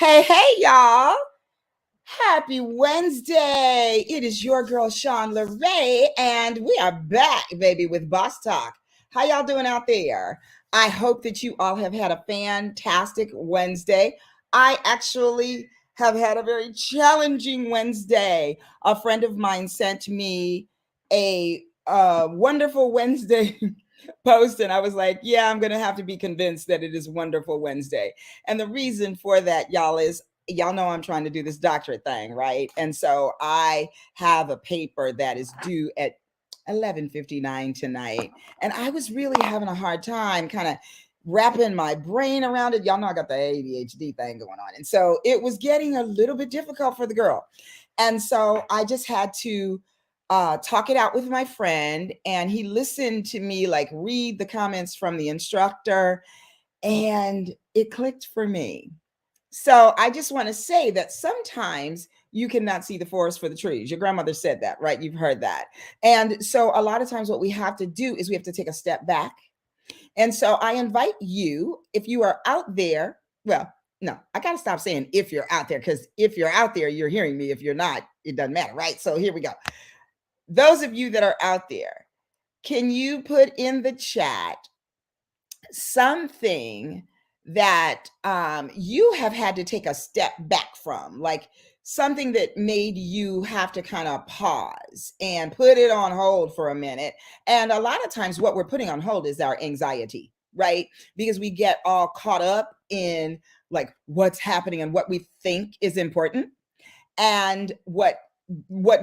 Hey, y'all. Happy Wednesday. It is your girl, Sean LeRae, and we are back, baby, with Boss Talk. How y'all doing out there? I hope that you all have had a fantastic Wednesday. I actually have had a very challenging Wednesday. A friend of mine sent me a wonderful Wednesday post, and I was like, yeah, I'm going to have to be convinced that it is Wonderful Wednesday. And the reason for that, y'all, is y'all know I'm trying to do this doctorate thing, right? And so I have a paper that is due at 11:59 tonight, and I was really having a hard time kind of wrapping my brain around it. Y'all know I got the ADHD thing going on, and so it was getting a little bit difficult for the girl. And so I just had to talk it out with my friend, and he listened to me like read the comments from the instructor, and it clicked for me. So I just want to say that sometimes you cannot see the forest for the trees. Your grandmother said that, right? You've heard that. And so a lot of times what we have to do is we have to take a step back. And so I invite you, if you are out there, well, no, I got to stop saying if you're out there, because if you're out there, you're hearing me. If you're not, it doesn't matter, right? So here we go. Those of you that are out there, can you put in the chat something that you have had to take a step back from, like something that made you have to kind of pause and put it on hold for a minute? And a lot of times what we're putting on hold is our anxiety, right? Because we get all caught up in like what's happening and what we think is important, and what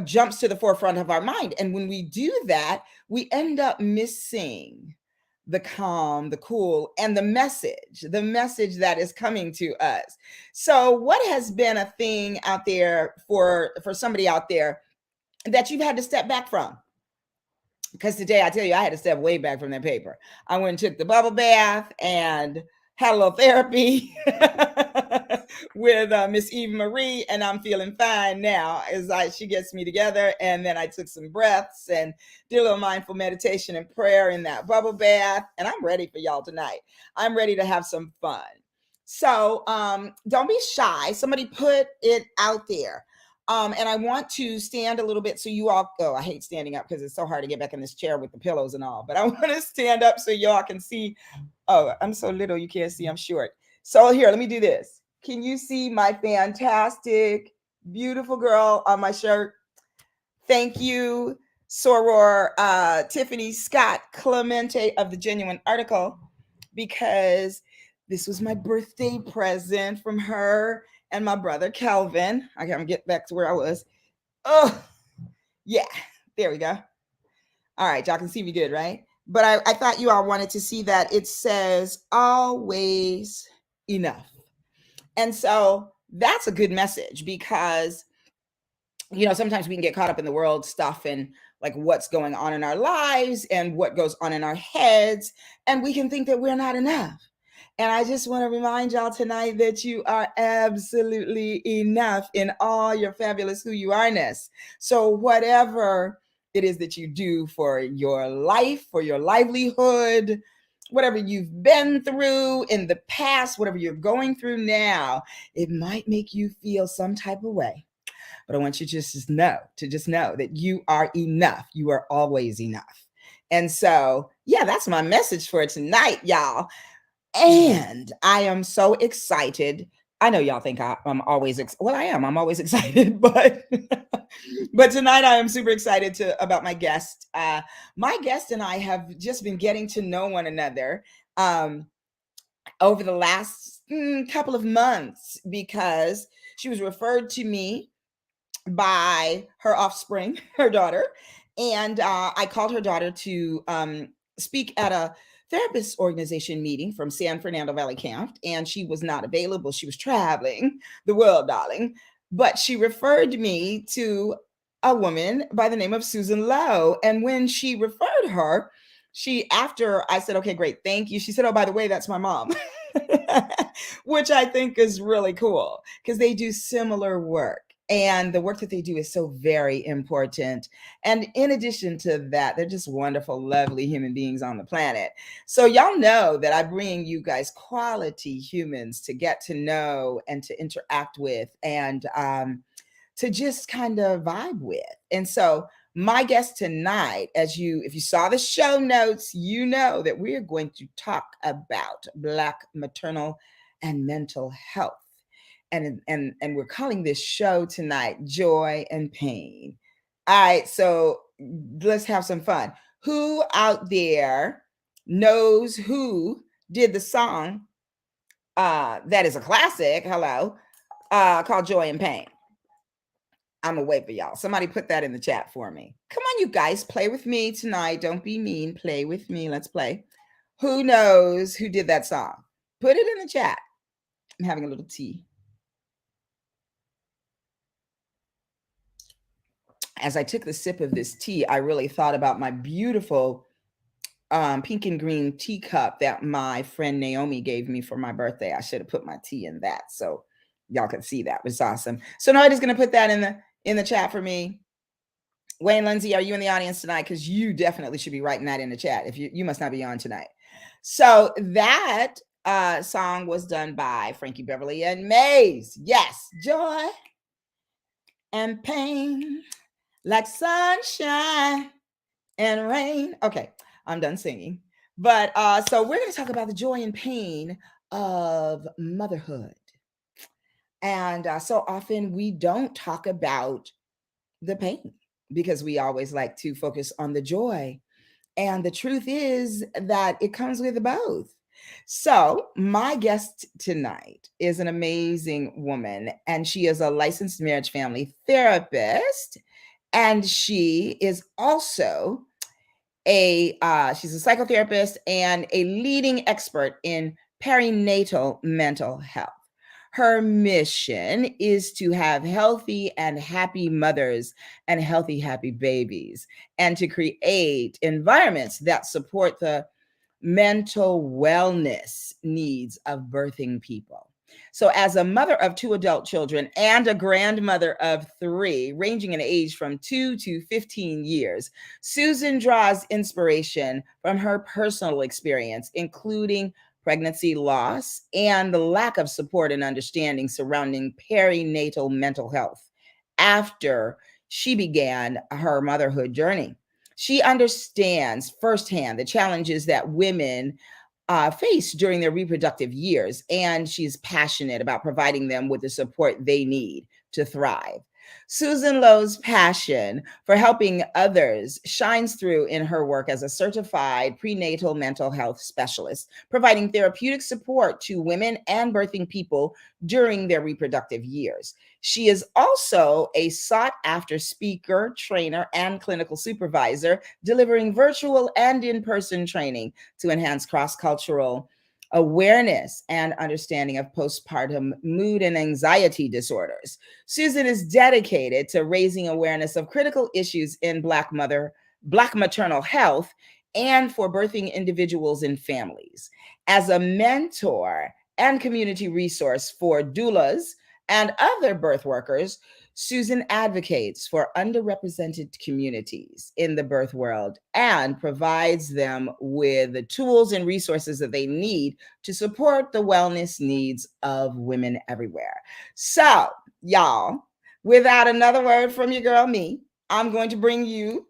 jumps to the forefront of our mind. And when we do that, we end up missing the calm, the cool, and the message that is coming to us. So what has been a thing out there for somebody out there that you've had to step back from? Because today I tell you, I had to step way back from that paper. I went and took the bubble bath and had a little therapy with Miss Eve Marie, and I'm feeling fine now as she gets me together. And then I took some breaths and did a little mindful meditation and prayer in that bubble bath, and I'm ready for y'all tonight. I'm ready to have some fun. So don't be shy. Somebody put it out there. And I want to stand a little bit so you all go. I hate standing up because it's so hard to get back in this chair with the pillows and all, but I want to stand up so y'all can see. Oh, I'm so little, you can't see, I'm short. So here, let me do this. Can you see my fantastic, beautiful girl on my shirt? Thank you, Soror Tiffany Scott Clemente of the Genuine Article, because this was my birthday present from her and my brother Calvin. I gotta get back to where I was. Oh, yeah, there we go. All right, y'all can see me good, right? But I thought you all wanted to see that it says always enough. And so that's a good message, because sometimes we can get caught up in the world stuff and like what's going on in our lives and what goes on in our heads, and we can think that we're not enough. And I just want to remind y'all tonight that you are absolutely enough in all your fabulous who you are-ness. So whatever it is that you do for your life, for your livelihood, whatever you've been through in the past, whatever you're going through now, it might make you feel some type of way. But I want you to just know that you are enough. You are always enough. And so, yeah, that's my message for tonight, y'all. And I am so excited. I know y'all think I'm always well, I am. I'm always excited, but but tonight I am super excited about my guest. My guest and I have just been getting to know one another over the last couple of months, because she was referred to me by her offspring, her daughter. And I called her daughter to speak at a therapist organization meeting from San Fernando Valley Camp, and she was not available. She was traveling the world, darling. But she referred me to a woman by the name of Susan Lowe. And when she referred her, after I said, okay, great, thank you, she said, oh, by the way, that's my mom. Which I think is really cool, because they do similar work. And the work that they do is so very important. And in addition to that, they're just wonderful, lovely human beings on the planet. So, y'all know that I bring you guys quality humans to get to know and to interact with and to just kind of vibe with. And so, my guest tonight, if you saw the show notes, you know that we're going to talk about Black maternal and mental health. And we're calling this show tonight Joy and Pain. All right, so let's have some fun. Who out there knows who did the song that is a classic, hello, called Joy and Pain? I'm gonna wait for y'all. Somebody put that in the chat for me. Come on, you guys, play with me tonight. Don't be mean. Play with me. Let's play. Who knows who did that song? Put it in the chat. I'm having a little tea. As I took the sip of this tea, I really thought about my beautiful pink and green teacup that my friend Naomi gave me for my birthday. I should have put my tea in that so y'all could see that. It was awesome. So nobody's gonna put that in the chat for me. Wayne Lindsay, are you in the audience tonight? Because you definitely should be writing that in the chat. If you must not be on tonight. So that song was done by Frankie Beverly and Mays. Yes, joy and pain, like sunshine and rain. Okay, I'm done singing. But so we're going to talk about the joy and pain of motherhood. And so often we don't talk about the pain because we always like to focus on the joy. And the truth is that it comes with both. So, my guest tonight is an amazing woman, and she is a licensed marriage family therapist. And she is also she's a psychotherapist and a leading expert in perinatal mental health. Her mission is to have healthy and happy mothers and healthy, happy babies, and to create environments that support the mental wellness needs of birthing people. So, as a mother of 2 adult children and a grandmother of 3, ranging in age from 2 to 15 years, Susan draws inspiration from her personal experience, including pregnancy loss and the lack of support and understanding surrounding perinatal mental health after she began her motherhood journey. She understands firsthand the challenges that women face during their reproductive years, and she's passionate about providing them with the support they need to thrive. Susan Lowe's passion for helping others shines through in her work as a certified prenatal mental health specialist, providing therapeutic support to women and birthing people during their reproductive years. She is also a sought-after speaker, trainer, and clinical supervisor, delivering virtual and in-person training to enhance cross-cultural awareness and understanding of postpartum mood and anxiety disorders. Susan is dedicated to raising awareness of critical issues in Black maternal health and for birthing individuals and families. As a mentor and community resource for doulas and other birth workers, Susan advocates for underrepresented communities in the birth world and provides them with the tools and resources that they need to support the wellness needs of women everywhere. So, y'all, without another word from your girl, me, I'm going to bring you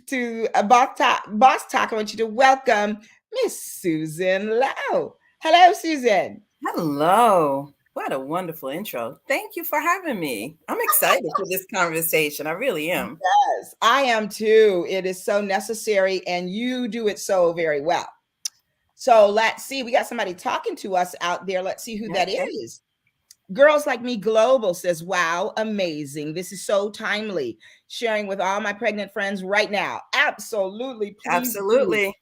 to a boss talk. I want you to welcome Miss Susan Lowe. Hello, Susan. Hello. What a wonderful intro. Thank you for having me. I'm excited for this conversation. I really am. Yes, I am too. It is so necessary, and you do it so very well. So let's see. We got somebody talking to us out there. Let's see who that Okay. is. Girls Like Me Global says, wow, amazing. This is so timely. Sharing with all my pregnant friends right now. Absolutely. Please do. Absolutely.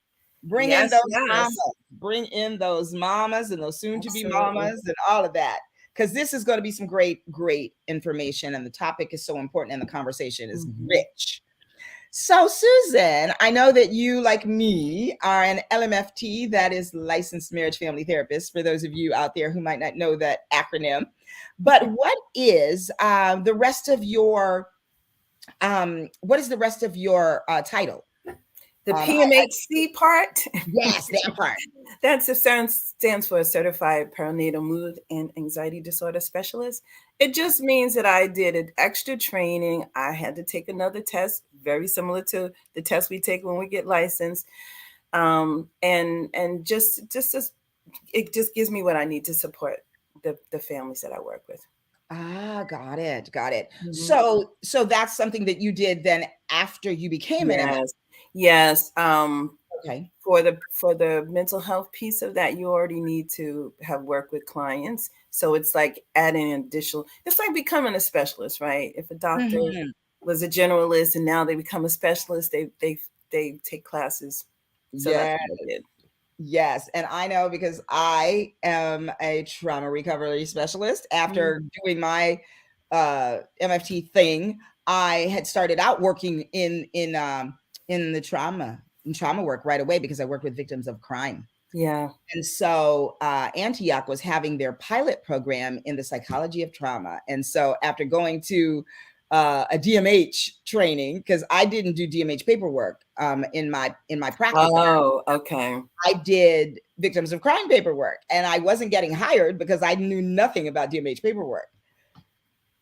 Bring in Yes, those yes. mamas. Bring in those mamas and those soon to be Absolutely. mamas and all of that. Because this is going to be some great, great information. And the topic is so important and the conversation is Mhm. rich. So, Susan, I know that you, like me, are an LMFT, that is licensed marriage family therapist, for those of you out there who might not know that acronym. But the rest of your what is the rest of your title? The I PMHC part, yes, that part. that stands for Certified Perinatal Mood and Anxiety Disorder Specialist. It just means that I did an extra training. I had to take another test, very similar to the test we take when we get licensed. And it just gives me what I need to support the families that I work with. Ah, got it, got it. Mhm. So that's something that you did then after you became an MF. Yes, yes. Okay. For the mental health piece of that, you already need to have worked with clients. So it's like adding additional. It's like becoming a specialist, right? If a doctor Mhm. was a generalist and now they become a specialist, they take classes. So that's Yeah. what I did. Yes, and I know because I am a trauma recovery specialist. Mhm. After doing my MFT thing, I had started out working in the trauma work right away because I work with victims of crime. Yeah. And so Antioch was having their pilot program in the psychology of trauma. And so after going to a DMH training, because I didn't do DMH paperwork in my practice, Oh, okay. I did victims of crime paperwork, and I wasn't getting hired because I knew nothing about DMH paperwork.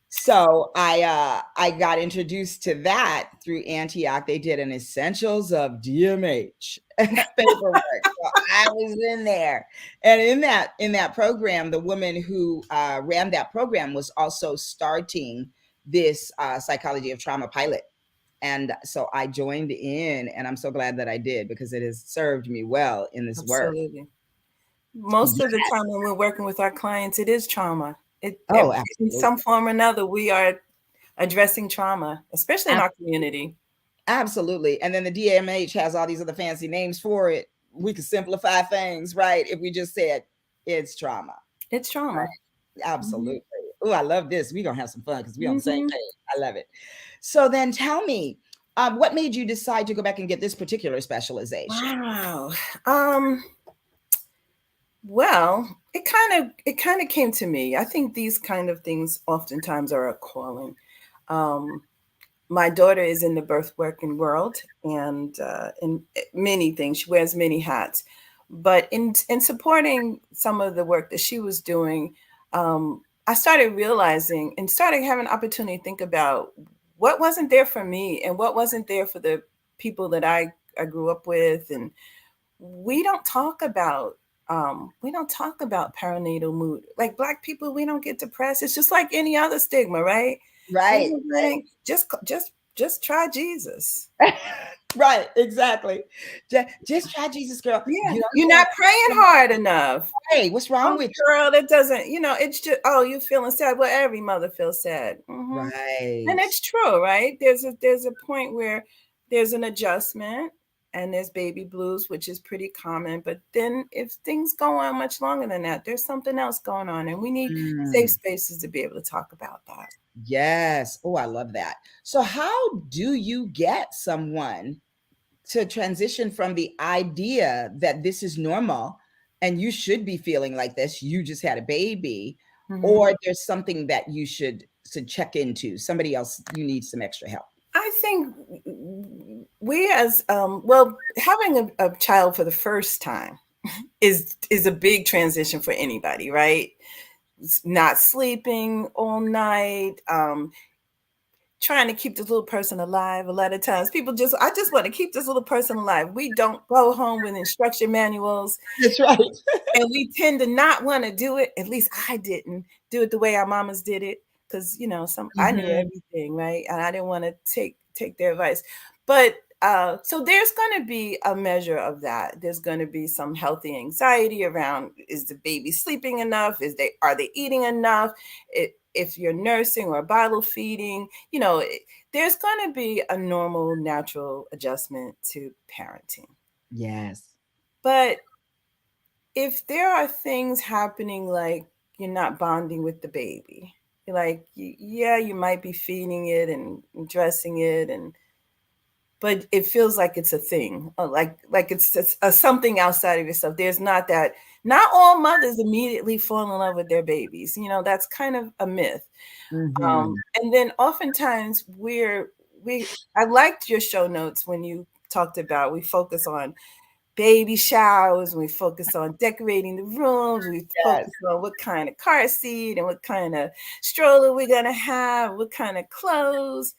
So I got introduced to that through Antioch. They did an essentials of DMH paperwork. So I was in there, and in that program, the woman who ran that program was also starting this psychology of trauma pilot. And so I joined in, and I'm so glad that I did because it has served me well in this work. Absolutely. Most of the Yes. time when we're working with our clients, it is trauma. Oh, In absolutely. some form or another, we are addressing trauma, especially in Ab- our community. Absolutely. And then the DMH has all these other fancy names for it. We could simplify things, right? If we just said it's trauma. It's trauma. Right? Hmm. Absolutely. Oh, I love this. We're going to have some fun because we're on the same Hmm. page. I love it. So then tell me, what made you decide to go back and get this particular specialization? Wow. Um, well, it kind of came to me. I think these kind of things oftentimes are a calling. Um, my daughter is in the birth working world and in many things. She wears many hats. But in supporting some of the work that she was doing, I started realizing and started having an opportunity to think about what wasn't there for me and what wasn't there for the people that I grew up with. And we don't talk about perinatal mood. Like Black people, we don't get depressed. It's just like any other stigma, right? Right. Isn't it? Just try Jesus. Right. Right. Exactly. Just try Jesus, girl. Yeah, You don't you're even have not to praying hard enough. pray. What's wrong Oh, with girl, that doesn't, it's just, oh, you feeling sad. Well, every mother feels sad. you? And Right. it's true, right? There's a point where there's an adjustment and there's baby blues, which is pretty common. But then if things go on much longer than that, there's something else going on. And we need safe Mm. spaces to be able to talk about that. Yes. Oh, I love that. So, how do you get someone to transition from the idea that this is normal and you should be feeling like this? You just had a baby, Mhm. or there's something that you should check into. Somebody else, you need some extra help. I think we as well, having a child for the first time is a big transition for anybody, right? Not sleeping all night, trying to keep this little person alive. A lot of times people I just want to keep this little person alive. We don't go home with instruction manuals, That's right. and we tend to not want to do it. At least I didn't do it the way our mamas did it, because some I knew Mhm. everything, right? And I didn't want to take their advice. But so there's going to be a measure of that. There's going to be some healthy anxiety around: is the baby sleeping enough? Are they eating enough? If you're nursing or bottle feeding, there's going to be a normal, natural adjustment to parenting. Yes. But if there are things happening like you're not bonding with the baby, you're like, yeah, you might be feeding it and dressing it, and but it feels like it's a thing, like it's just something outside of yourself. There's not that. Not all mothers immediately fall in love with their babies. You know, that's kind of a myth. Mhm. And then oftentimes we I liked your show notes when you talked about we focus on baby showers, we focus on decorating the rooms, we Yes. focus on what kind of car seat and what kind of stroller we're gonna have, what kind of clothes.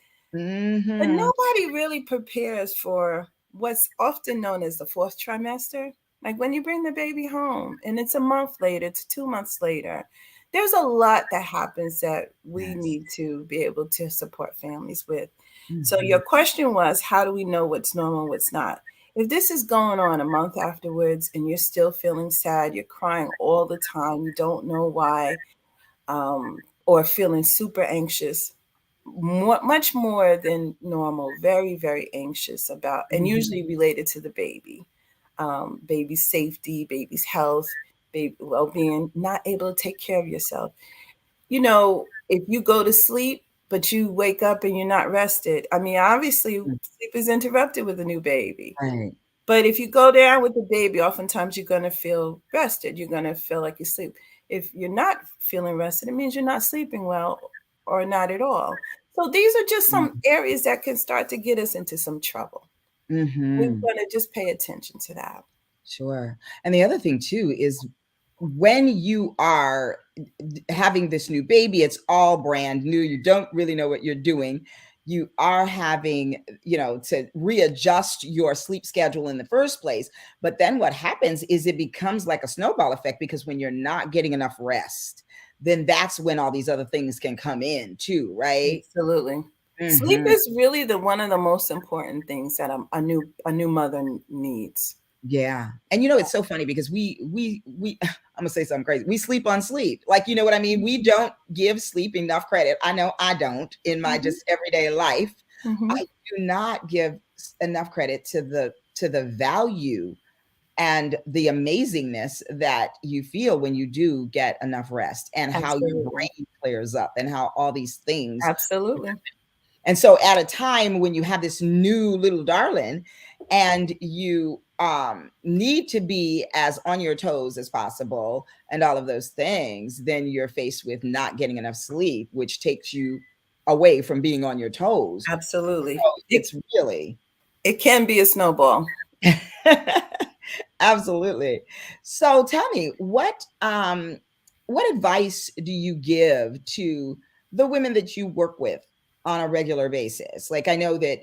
But Mhm. nobody really prepares for what's often known as the fourth trimester. Like when you bring the baby home and it's a month later, it's 2 months later, there's a lot that happens that we Yes. need to be able to support families with. So your Mhm. question was, how do we know what's normal and what's not? If this is going on a month afterwards and you're still feeling sad, you're crying all the time, you don't know why, or feeling super anxious, much more than normal, very, very anxious about, and Mhm. usually related to the baby, baby's safety, baby's health, baby well-being, not able to take care of yourself. You know, if you go to sleep, but you wake up and you're not rested, I mean, obviously, Mm. sleep is interrupted with a new baby. Right. But if you go down with the baby, oftentimes you're going to feel rested. You're going to feel like you sleep. If you're not feeling rested, it means you're not sleeping well or not at all. So these are just some Mhm. areas that can start to get us into some trouble. We're Mhm. going to just pay attention to that. Sure. And the other thing too is when you are having this new baby, it's all brand new. You don't really know what you're doing. You are having, to readjust your sleep schedule in the first place. But then what happens is it becomes like a snowball effect because when you're not getting enough rest, then that's when all these other things can come in too, right? Absolutely. Sleep Mhm. is really the one of the most important things that a new mother needs. Yeah. And it's so funny because we I'm gonna say something crazy. We sleep on sleep. Like, you know what I mean? We don't give sleep enough credit. I know I don't in my Hmm. just everyday life. Hmm. I do not give enough credit to the value and the amazingness that you feel when you do get enough rest and how your Absolutely. brain clears up and how all these things. Absolutely. And so at a time when you have this new little darling and you need to be as on your toes as possible and all of those things, then you're faced with not getting enough sleep, which takes you away from being on your toes. Absolutely. So it's really It can be a snowball. absolutely. So tell me, what advice do you give to the women that you work with on a regular basis? Like I know that,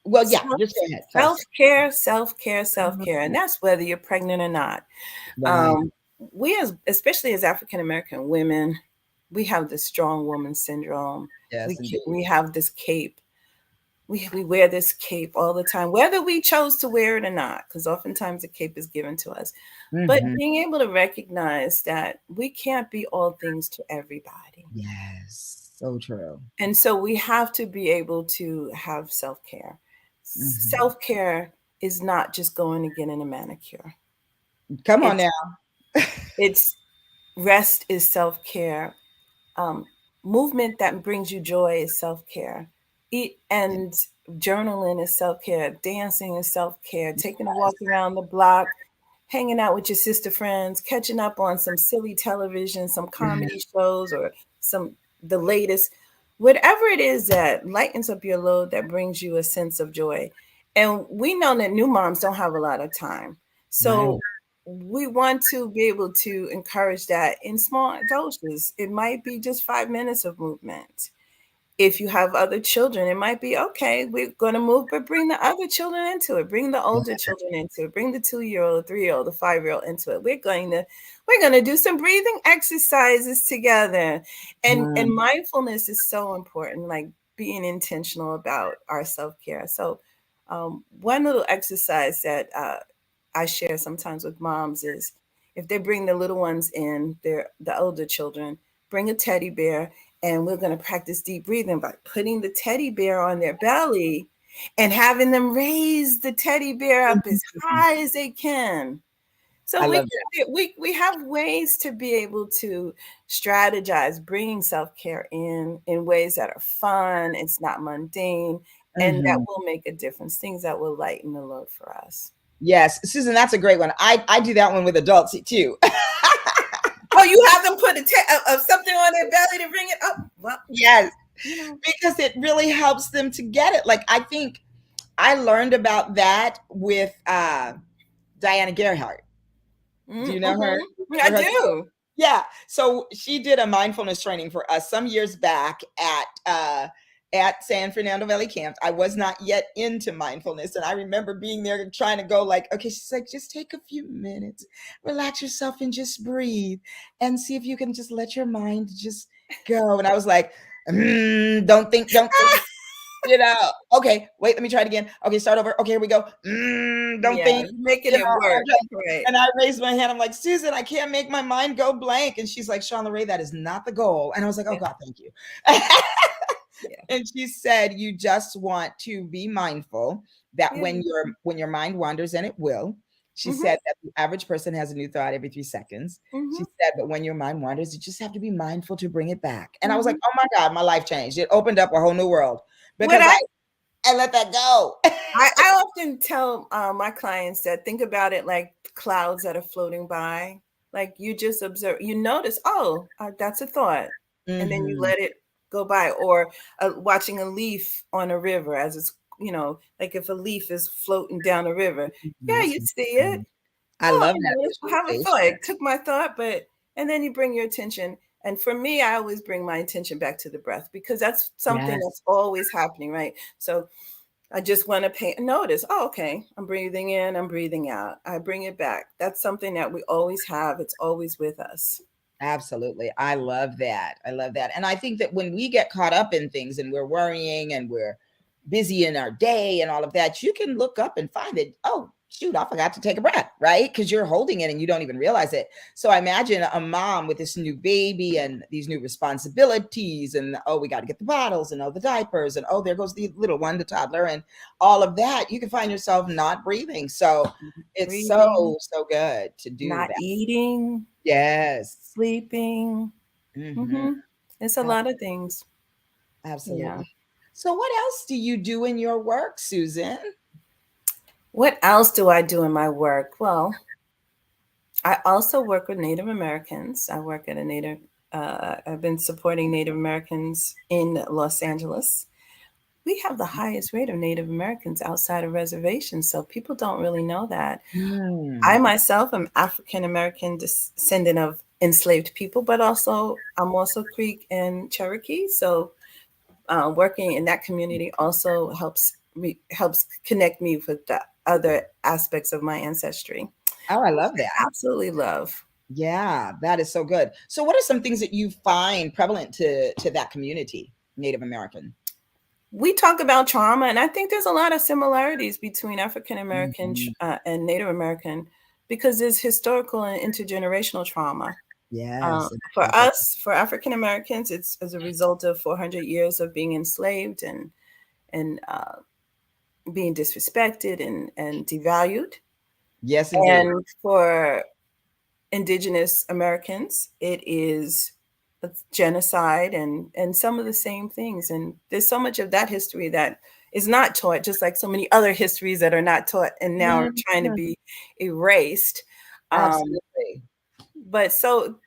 well, yeah, Self just go ahead self first. care, self care, self care, and Mhm. that's whether you're pregnant or not. Right. Um, we as especially as African American women, we have this strong woman syndrome. Yes, indeed. We have this cape. We wear this cape all the time, whether we chose to wear it or not, because oftentimes the cape is given to us. But Mhm. being able to recognize that we can't be all things to everybody. Yes, so true. And so we have to be able to have self care. Mhm. Self care is not just going and getting a manicure. Come on It's now. it's rest is self care. Um, movement that brings you joy is self care. Eat and journaling is self care. Dancing is self care. Taking a walk around the block, hanging out with your sister friends, catching up on some silly television, some Mhm. comedy shows, or some the latest, whatever it is that lightens up your load that brings you a sense of joy. And we know that new moms don't have a lot of time. Right. So we want to be able to encourage that in small doses. It might be just 5 minutes of movement. If you have other children, it might be okay, we're going to move, but bring the other children into it. Bring the older children into it. Bring the 2 year old, 3 year old, the 5 year old into it. We're going to do some breathing exercises together. And Mhm. mindfulness is so important, like being intentional about our self care. So, one little exercise that I share sometimes with moms is if they bring the little ones in, the older children, bring a teddy bear, and we're going to practice deep breathing by putting the teddy bear on their belly and having them raise the teddy bear up as Mhm. high as they can. So I we love can, we have ways to be able to strategize bringing self care in ways that are fun. It's not mundane, And that Mhm. will make a difference, things that will lighten the load for us. Yes, Susan, that's a great one. I do that one with adults too. Oh, you have them put something on their belly to bring it up? Well, Yes, you know. because it really helps them to get it. Like I think I learned about that with Diana Gerhardt. Do you know her? I do. Yeah. So she did a mindfulness training for us some years back at San Fernando Valley Camp. I was not yet into mindfulness, and I remember being there trying to go like, okay, she's like, just take a few minutes, relax yourself, and just breathe, and see if you can just let your mind just go. And I was like, don't think. Okay, wait, let me try it again. Okay, start over. Okay, here we go. Don't Yeah, think, making it work. Right. and I raised my hand. I'm like, Susan, I can't make my mind go blank. And she's like, Shauna Ray, that is not the goal. And I was like, oh Yeah. God, thank you. Yeah. And she said, you just want to be mindful that Yeah. when your mind wanders, and it will. She Mm-hmm. said that the average person has a new thought every 3 seconds. She Mm-hmm. said, but when your mind wanders, you just have to be mindful to bring it back. And I was like, Mm-hmm. oh my God, my life changed. It opened up a whole new world What because I let that go. I often tell my clients that think about it like clouds that are floating by. Like you just observe, you notice, oh, that's a thought. And then you Mhm. let it go by. Or watching a leaf on a river as it's, like if a leaf is floating down a river. Yeah, That's you see it. I Oh, love that I have a thought. visualization. It took my thought, and then you bring your attention. And for me, I always bring my attention back to the breath because that's something Yes, that's always happening, right? So I just want to pay notice. Oh, okay. I'm breathing in, I'm breathing out. I bring it back. That's something that we always have. It's always with us. absolutely. I love that. I love that. And I think that when we get caught up in things and we're worrying and we're busy in our day and all of that, you can look up and find it. Oh, shoot, I forgot to take a breath, right? Because you're holding it and you don't even realize it. So I imagine a mom with this new baby and these new responsibilities, and oh, we got to get the bottles and oh, the diapers, and oh, there goes the little one, the toddler, and all of that. You can find yourself not breathing. So it's Breathing, so good to do not that. eating, Yes. sleeping. Hmm. Hmm. It's a lot of things. Yeah. Absolutely. So, what else do you do in your work, Susan? What else do I do in my work? Well, I also work with Native Americans. I work at a I've been supporting Native Americans in Los Angeles. We have the highest rate of Native Americans outside of reservations, so people don't really know that. I Mm. myself am African American descendant of enslaved people, but I'm also Creek and Cherokee. So working in that community also helps connect me with the other aspects of my ancestry. Oh, I love that. Absolutely love. Yeah, that is so good. So, what are some things that you find prevalent to that community, Native American? We talk about trauma, and I think there's a lot of similarities between African American Mhm. and Native American because there's historical and intergenerational trauma. Yes, For absolutely. us, for African Americans, it's as a result of 400 years of being enslaved and being disrespected and devalued. Yes, indeed. And for Indigenous Americans, it is a genocide and some of the same things. And there's so much of that history that is not taught, just like so many other histories that are not taught and now are trying to Mhm. be erased. Um, Absolutely. but so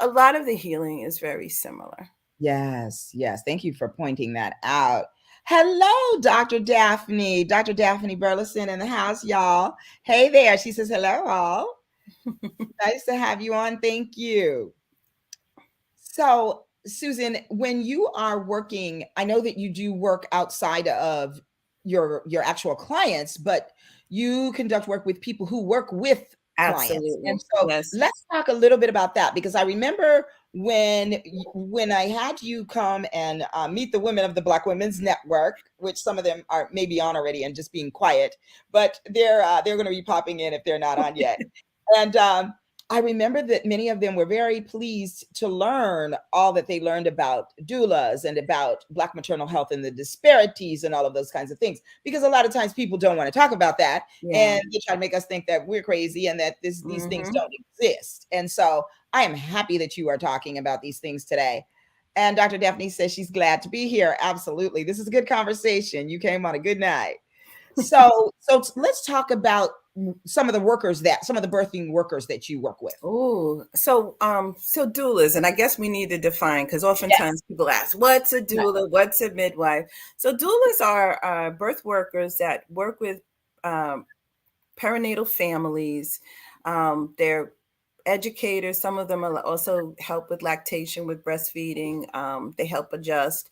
a lot of the healing is very similar. Yes, yes. Thank you for pointing that out. Hello, Dr. Daphne. Dr. Daphne Burleson in the house, y'all. Hey there. She says, hello, all. Nice to have you on. Thank you. So, Susan, when you are working, I know that you do work outside of your actual clients, but you conduct work with people who work with clients. And Absolutely. so, Yes. let's talk a little bit about that because I remember when I had you come and meet the women of the Black Women's Network, which some of them are maybe on already and just being quiet, but they're going to be popping in if they're not on yet. And I remember that many of them were very pleased to learn all that they learned about doulas and about Black maternal health and the disparities and all of those kinds of things. Because a lot of times people don't want to talk about that, Yeah. and they try to make us think that we're crazy and that these things Hmm. don't exist. And so I am happy that you are talking about these things today. And Dr. Daphne says she's glad to be here. Absolutely. This is a good conversation. You came on a good night. So let's talk about some of the workers that some of the birthing workers that you work with. Oh, so doulas, and I guess we need to define because Yes. oftentimes people ask, "What's a Right. doula? What's a midwife?" So doulas are birth workers that work with um, perinatal families. They're educators. Some of them also help with lactation, with breastfeeding. They help adjust,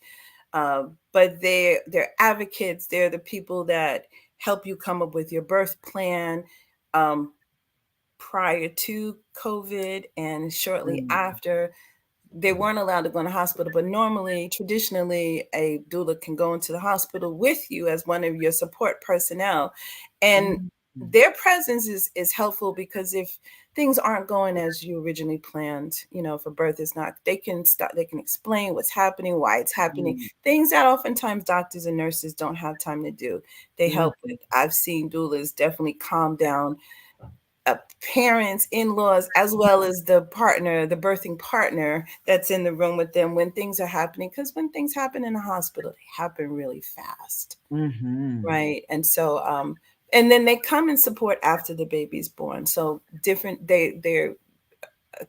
but they're advocates. They're the people that help you come up with your birth plan. Um, Prior to COVID and shortly Mm, after, they weren't allowed to go in the hospital. But normally, traditionally, a doula can go into the hospital with you as one of your support personnel. And mm, their presence is helpful because if things aren't going as you originally planned, if a birth is not, they can explain what's happening, why it's happening, mm, things that oftentimes doctors and nurses don't have time to do. They mm, help with. I've seen doulas definitely calm down parents, in-laws, as well as the partner, the birthing partner that's in the room with them when things are happening. Because when things happen in the hospital, they happen really fast, mhm, right? And then they come and support after the baby's born. So different, they're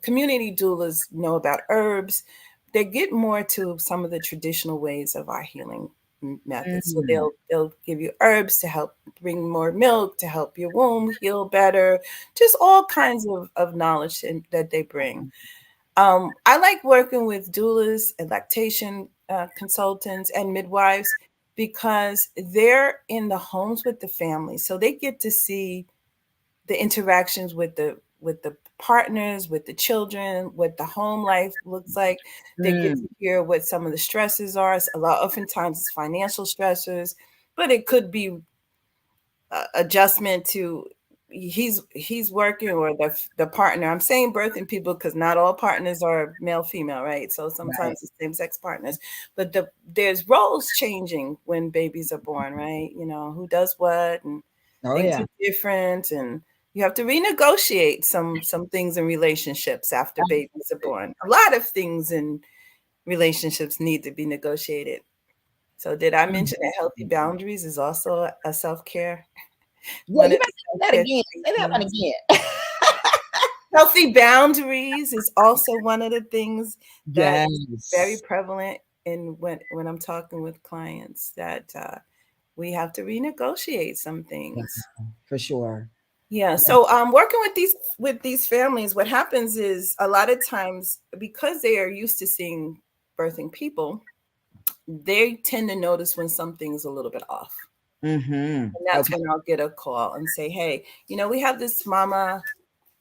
community doulas know about herbs. They get more to some of the traditional ways of our healing methods. So mm, they'll give you herbs to help bring more milk, to help your womb heal better, just all kinds of knowledge that they bring. I like working with doulas and lactation consultants and midwives because they're in the homes with the family, so they get to see the interactions with the partners, with the children, what the home life looks like. They get mm, to hear what some of the stresses are. A lot, oftentimes, it's financial stressors, but it could be adjustment to he's working or the partner. I'm saying birthing people because not all partners are male female, right? So right. sometimes it's same sex partners, but there's roles changing when babies are born, right? Who does what, and Oh things yeah. are different, and you have to renegotiate some things in relationships after babies are born. A lot of things in relationships need to be negotiated. So did I mention that healthy Mhm. boundaries is also a self-care, Yeah, one you of better the say that self-care again. Say that one things? again. Healthy boundaries is also one of the things that is very Yes. prevalent in when I'm talking with clients that we have to renegotiate some Yeah, things. for sure. Yeah. Yeah. So working with these families, what happens is a lot of times because they are used to seeing birthing people, they tend to notice when something's a little bit off. Mhm. And that's Okay. when I'll get a call and say, hey, we have this mama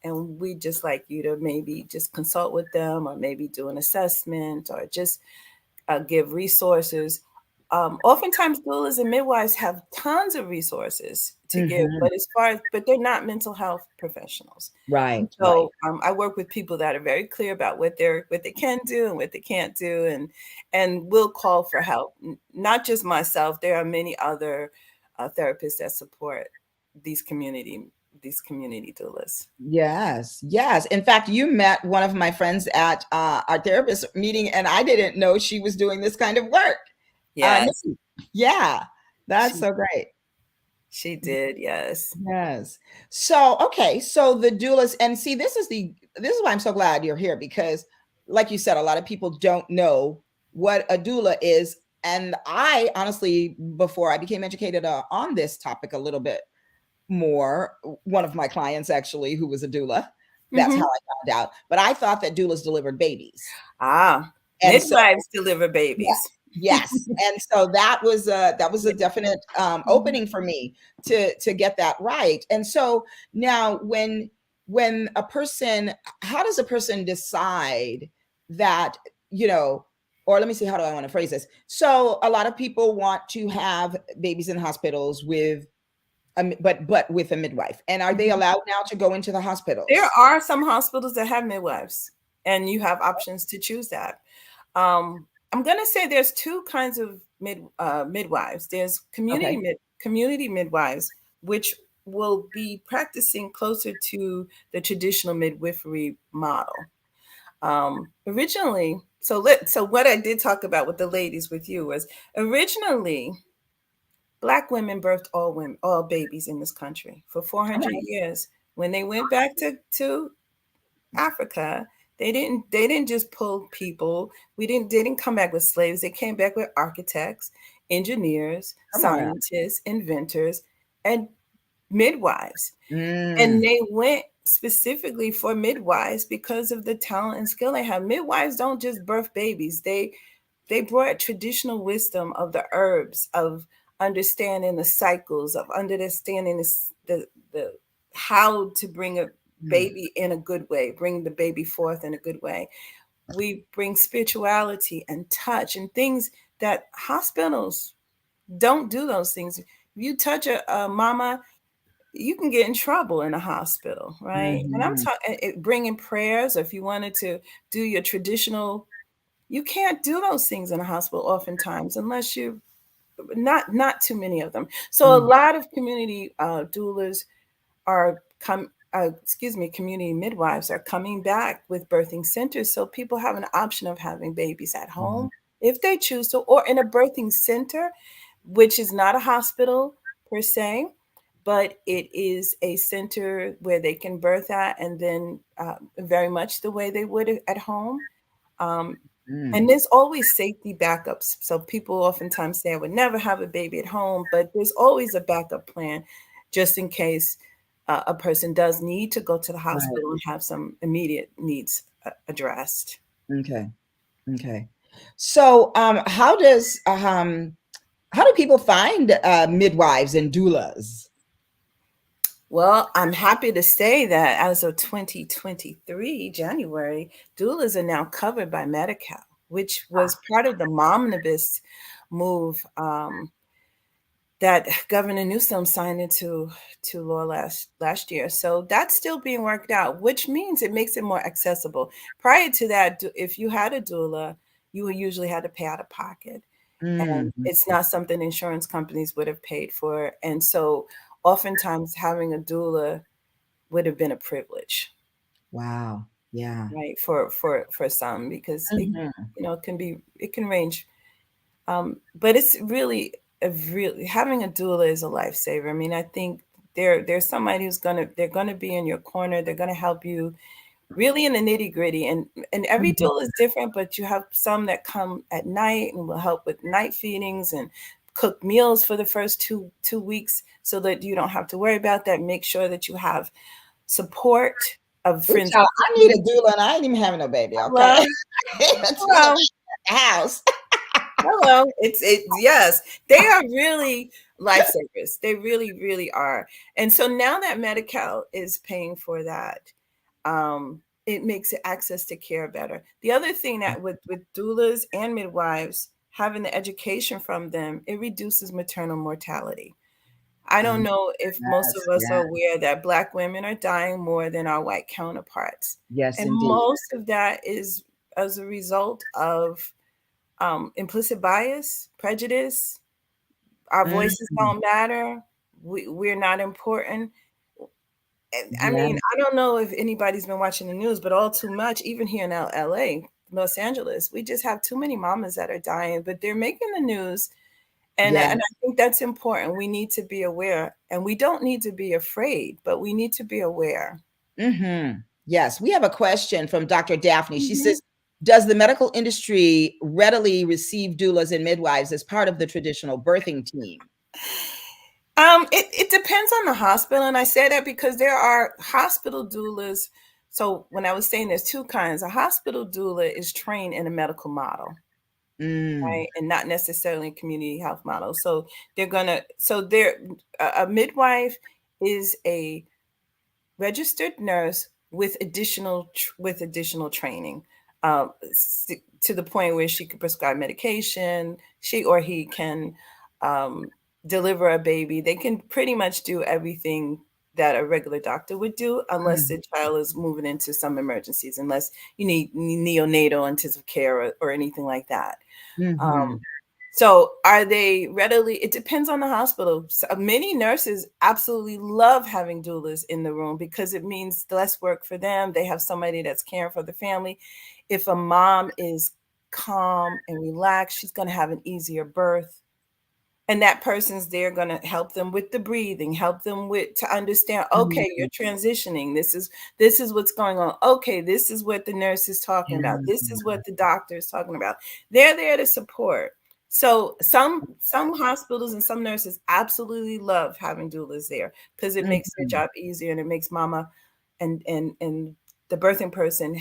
and we just like you to maybe just consult with them or maybe do an assessment or just give resources. Oftentimes, doulas and midwives have tons of resources to give, Mhm. but they're not mental health professionals. Right, right. So I work with people that are very clear about what they can do and what they can't do, and will call for help. Not just myself. There are many other therapists that support these community these community doulas. Yes, yes. In fact, you met one of my friends at our therapist meeting, and I didn't know she was doing this kind of work. Yes, Nikki. Yeah, that's she so great. she did. Yes. Yes. So, okay, so the doulas, and see, this is why I'm so glad you're here because, like you said, a lot of people don't know what a doula is, and I honestly, before I became educated on this topic a little bit more, one of my clients actually, who was a doula, that's how Hmm. I found out. But I thought that doulas delivered babies, Ah, and so midwives deliver yes, babies. yes, and so that was a definite Mhm. opening for me to get that right. And so now, when a person, how does a person decide that you know? Or let me see, how do I want to phrase this? So a lot of people want to have babies in hospitals with but with a midwife. And are they Mhm. allowed now to go into the There hospitals? are some hospitals that have midwives, and you have options to choose that. I'm going to say there's two kinds of midwives. There's Okay. community midwives, which will be practicing closer to the traditional midwifery model. Originally, So what I did talk about with the ladies with you was originally Black women birthed all babies in this country for 400 Okay. years. When they went back to Africa, they didn't just pull people. They didn't come back with slaves. They came back with architects, engineers, Come on now. scientists, inventors, and midwives. And Mm, they went specifically for midwives because of the talent and skill they have. Midwives don't just birth babies. They brought traditional wisdom of the herbs, of understanding the cycles, of understanding the how to bring a mm, baby in a good way, bring the baby forth in a good way. We bring spirituality and touch and things that hospitals don't do those things. If you touch a mama, you can get in trouble in a hospital, right? And I'm mhm, talking bringing prayers. Or if you wanted to do your traditional, you can't do those things in a hospital oftentimes unless you not too many of them. So a mm, lot of community doulas are community midwives are coming back with birthing centers, so people have an option of having babies at mhm, home if they choose to, or in a birthing center, which is not a hospital per se, but it is a center where they can birth at, and then very much the way they would at home. um, mm. and there's always safety backups. So people oftentimes say, I would never have a baby at home, but there's always a backup plan just in case a person does need to go to the Right. hospital and have some immediate needs addressed. Okay. Okay. So, how do people find midwives and doulas? Well, I'm happy to say that as of 2023, January, doulas are now covered by Medi-Cal, which was part of the Momnibus move that Governor Newsom signed into law last year. So that's still being worked out, which means it makes it more accessible. Prior to that, if you had a doula, you would usually had to pay out of pocket, and Mhm. it's not something insurance companies would have paid for. And so, oftentimes, having a doula would have been a privilege, Wow. Yeah. right? For some, because it Mhm. it can range, but it's really a really having a doula is a lifesaver. I mean, I think there's somebody they're gonna be in your corner. They're gonna help you really in the nitty gritty. And every Mhm. doula is different, but you have some that come at night and will help with night feedings and cook meals for the first two weeks so that you don't have to worry about that. Make sure that you have support of Ooh, friends child, and I need a family. doula, and I ain't even having no baby. Okay, Hello, I need a doula hello. at the house. Hello. Yes, they are really lifesavers. They really, really are. And so now that Medi-Cal is paying for that, it makes it access to care better. The other thing that with doulas and midwives, having the education from them, it reduces maternal mortality. I don't Um, know if most yes, of us are yeah, aware that Black women are dying more than our white counterparts. yes, And indeed. most of that is as a result of implicit bias, prejudice. Our voices Mhm. don't matter. We're not important. And I Yeah. mean, I don't know if anybody's been watching the news, but all too much, even here in LA, Los Angeles, we just have too many mamas that are dying, but they're making the news. And I Yes. think that's important. We need to be aware, and we don't need to be afraid, but we need to be aware. Mhm. Yes, we have a question from Dr. Daphne. She Mhm. says, "Does the medical industry readily receive doulas and midwives as part of the traditional birthing team?" It depends on the hospital, and I say that because there are hospital doulas. So when I was saying there's two kinds, a hospital doula is trained in a medical model, Mm, right, and not necessarily a community health model. So they're a midwife is a registered nurse with additional training, to the point where she could prescribe medication. She or he can um, deliver a baby. They can pretty much do everything that a regular doctor would do, unless mm, the child is moving into some emergencies, unless you need neonatal intensive care or anything like that. mhm, Um, so are they readily? It depends on the hospital. So many nurses absolutely love having doulas in the room because it means less work for them. They have somebody that's caring for the family. If a mom is calm and relaxed. She's going to have an easier birth. And that person's there going to help them with the breathing, help them with to understand, okay, you're Mhm. transitioning. This is what's going on. Okay, this is what the nurse is talking about. This is what the doctor is talking about. They're there to support. So some hospitals and some nurses absolutely love having doulas there because it makes their Mhm. job easier and it makes mama and the birthing person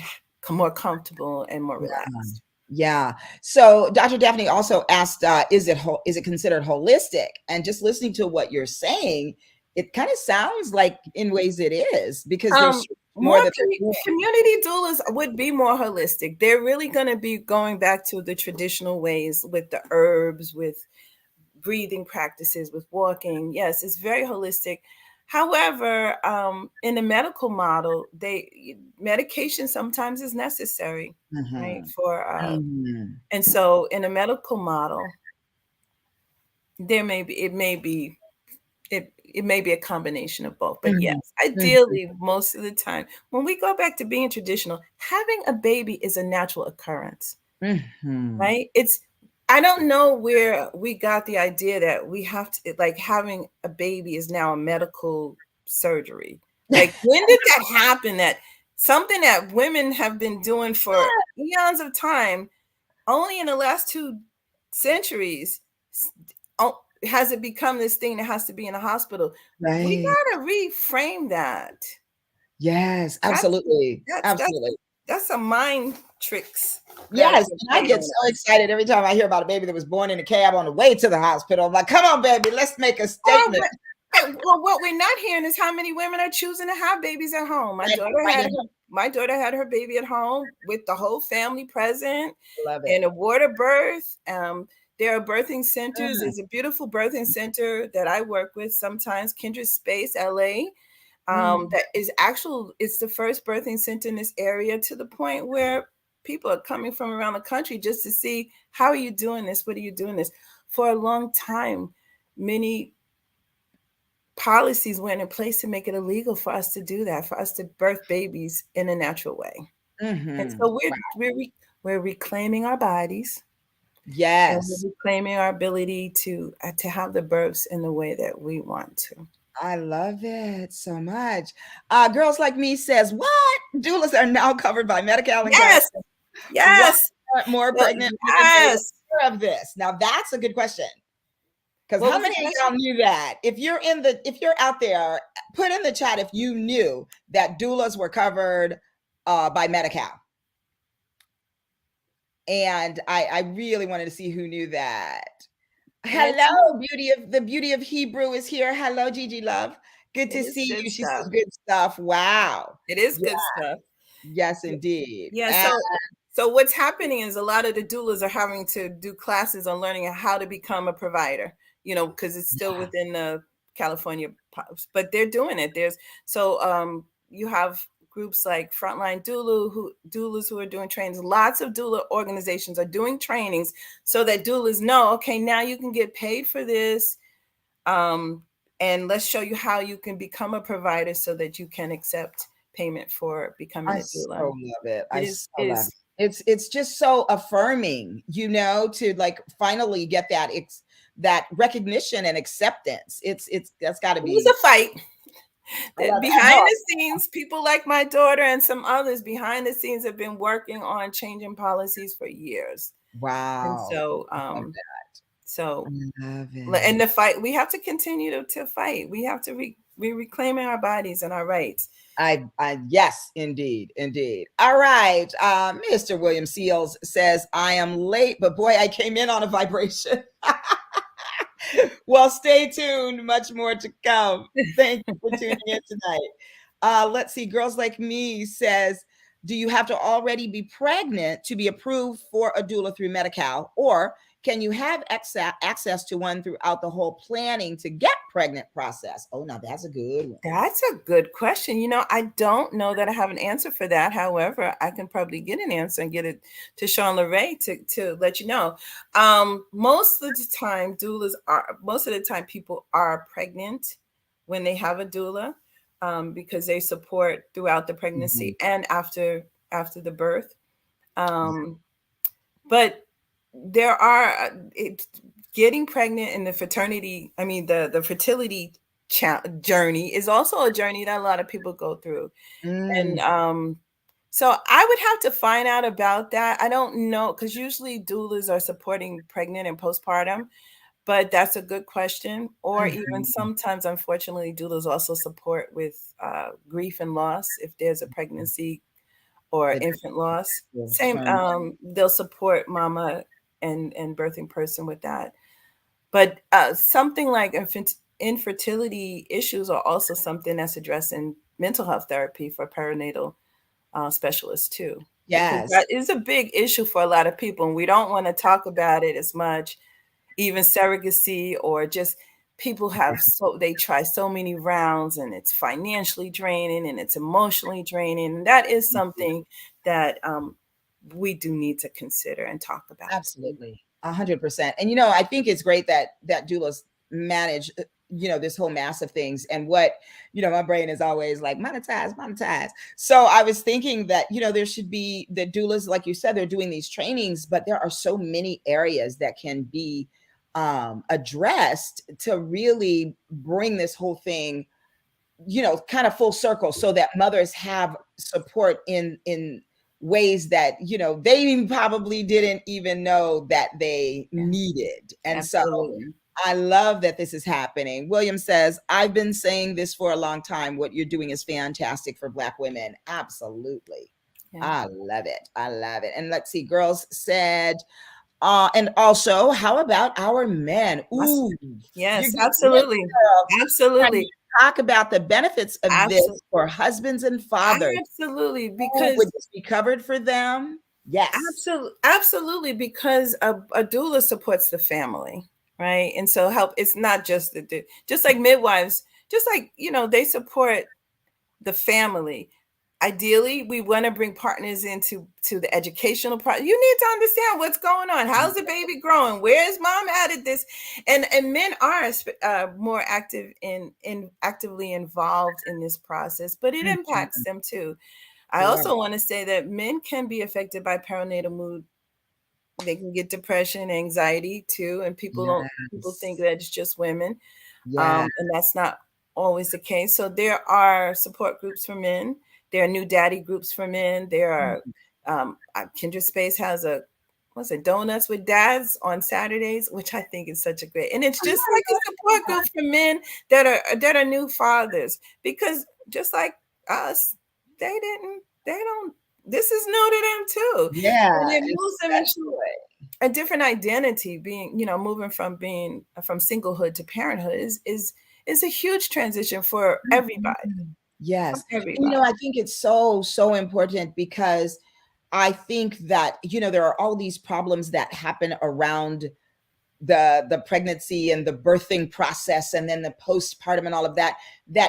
more comfortable and more Yeah. relaxed. Yeah. So Dr. Daphne also asked, is it considered holistic? And just listening to what you're saying, it kind of sounds like in ways it is because there's Um, so much more more that they're doing. community doulas would be more holistic. They're really going to be going back to the traditional ways with the herbs, with breathing practices, with walking. Yes, it's very holistic. However, in the medical model, they medication sometimes is necessary, right? Mhm. For Mhm. and so in a medical model, there may be it may be a combination of both. But yes, Mhm. Mhm. ideally, most of the time, when we go back to being traditional, having a baby is a natural occurrence, Mhm. right? It's I don't know where we got the idea that we have to like having a baby is now a medical surgery. Like when did that happen? That something that women have been doing for eons of time, only in the last 2 centuries oh, has it become this thing that has to be in a hospital. We Right. got to reframe that. Yes, That's absolutely. that's that's Absolutely. that's some mind tricks that Yes, are and I playing get on so us. excited every time I hear about a baby that was born in a cab on the way to the hospital. I'm like, "Come on, baby, let's make a Oh, statement." well, what we're not hearing is how many women are choosing to have babies at home. Right, right. My daughter had her baby at home with the whole family present Love in it. a water birth. There are birthing centers. Mm, There's a beautiful birthing center that I work with sometimes, Kindred Space LA. mm, That is actual. It's the first birthing center in this area to the point where people are coming from around the country just to see how are you doing this? What are you doing this? For a long time, many policies went in place to make it illegal for us to do that, for us to birth babies in a natural way. And mhm. so we're reclaiming our bodies and Yes, we're reclaiming our ability to have the births in the way that we want to. I love it so much. Girls Like Me says, "What? Doulas are now covered by Medi-Cal and Yes, California. Why yes, aren't more well, pregnant women made yes. aware of this?" Now that's a good question. Because What how was the many of question? y'all knew that? If you're out there, put in the chat if you knew that doulas were covered by Medi-Cal. And I really wanted to see who knew that. And Hello, beauty of Hebrew is here. Hello, Gigi Love. Good it to is see good you. She stuff. says good stuff. Wow. It is Yeah, good stuff. yes, indeed. Yeah, And so what's happening is a lot of the doulas are having to do classes on learning how to become a provider, because it's still yeah. within the California, but they're doing it. You have groups like Frontline doulas who are doing trainings. Lots of doula organizations are doing trainings so that doulas know, okay, now you can get paid for this, um, and let's show you how you can become a provider so that you can accept payment for becoming I a so doula. love it. It I is so love is it. It's just so affirming, to like finally get that recognition and acceptance. It's that's got to It was be. a fight. I love it. I Behind know. the scenes, people like my daughter and some others behind the scenes have been working on changing policies for years. And Wow. so, I love so, that. I love and it. the fight, we have to continue to fight. We have to be reclaiming our bodies and our rights. Yes, indeed, indeed. All right. Mr. William Seals says, I am late, but boy, I came in on a vibration. Well, stay tuned. Much more to come. Thank you for tuning in tonight. Let's see. Girls Like Me says, do you have to already be pregnant to be approved for a doula through Medi-Cal, or can you have access to one throughout the whole planning to get pregnant process? Oh, now that's a good one. That's a good question. I don't know that I have an answer for that. However, I can probably get an answer and get it to Sean LeRae to let you know. Most of the time, most of the time people are pregnant when they have a doula, because they support throughout the Mhm. pregnancy and after the birth. Um, But there are getting pregnant and the fraternity, I mean the fertility journey is also a journey that a lot of people go through. And Mm, so I would have to find out about that. I don't know, because usually doulas are supporting pregnant and postpartum, but that's a good question. Or even mhm. sometimes, unfortunately, doulas also support with grief and loss if there's a pregnancy or The infant loss. Same, term. they'll support mama and birthing person with that. But something like infertility issues are also something that's addressed in mental health therapy for perinatal specialists too, because Yes. that is a big issue for a lot of people, and we don't want to talk about it as much. Even surrogacy, or just people have so they try so many rounds, and it's financially draining and it's emotionally draining. And that is something that we do need to consider and talk about. Absolutely. 100%. And, I think it's great that doulas manage, this whole mass of things. And what, my brain is always like monetize, monetize. So I was thinking that, there should be the doulas, like you said, they're doing these trainings, but there are so many areas that can be addressed to really bring this whole thing, kind of full circle, so that mothers have support in ways that, they probably didn't even know that they Yeah, needed. And so absolutely. I love that this is happening. William says, I've been saying this for a long time. What you're doing is fantastic for Black women. Absolutely. Yeah. I love it. I love it. And let's see, girls said, and also, how about our men? Awesome. Ooh, you're Yes, getting it, absolutely. girl. Can you Absolutely. talk about the benefits of Absolutely. this for husbands and fathers? Absolutely. Ooh, would Because this be covered for them? Yes. absolutely, because a doula supports the family, right? And so help, it's not just just like midwives, just like, they support the family. Ideally, we want to bring partners into the educational part. You need to understand what's going on. How's the baby growing? Where is mom at this? And men are more active in actively involved in this process, but it impacts Mhm. them too. I Love also it. want to say that men can be affected by perinatal mood. They can get depression, anxiety too, and people think Yes. that it's just women, Yeah. and that's not always the case. So there are support groups for men. There are new daddy groups for men. There are Kindred Space has a what's it, donuts with dads on Saturdays, which I think is such a great, and it's just like a support group for men that are new fathers, because just like us, they don't. This is new to them too, and Yeah, it moves them into especially. a different identity. Being, moving from singlehood to parenthood is a huge transition for everybody, Mhm. Yes. And, everybody. I think it's so, so important because I think that, there are all these problems that happen around the pregnancy and the birthing process, and then the postpartum and all of that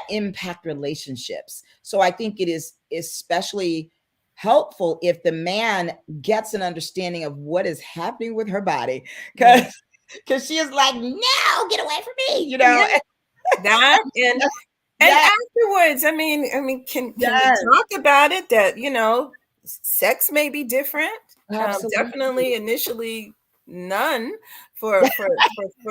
impact relationships. So I think it is especially helpful if the man gets an understanding of what is happening with her body, Yeah, because she is like, no, get away from me, yeah, that and yes, afterwards, I mean, can we yes, talk about it? That, sex may be different. absolutely. Definitely, initially, none for Right.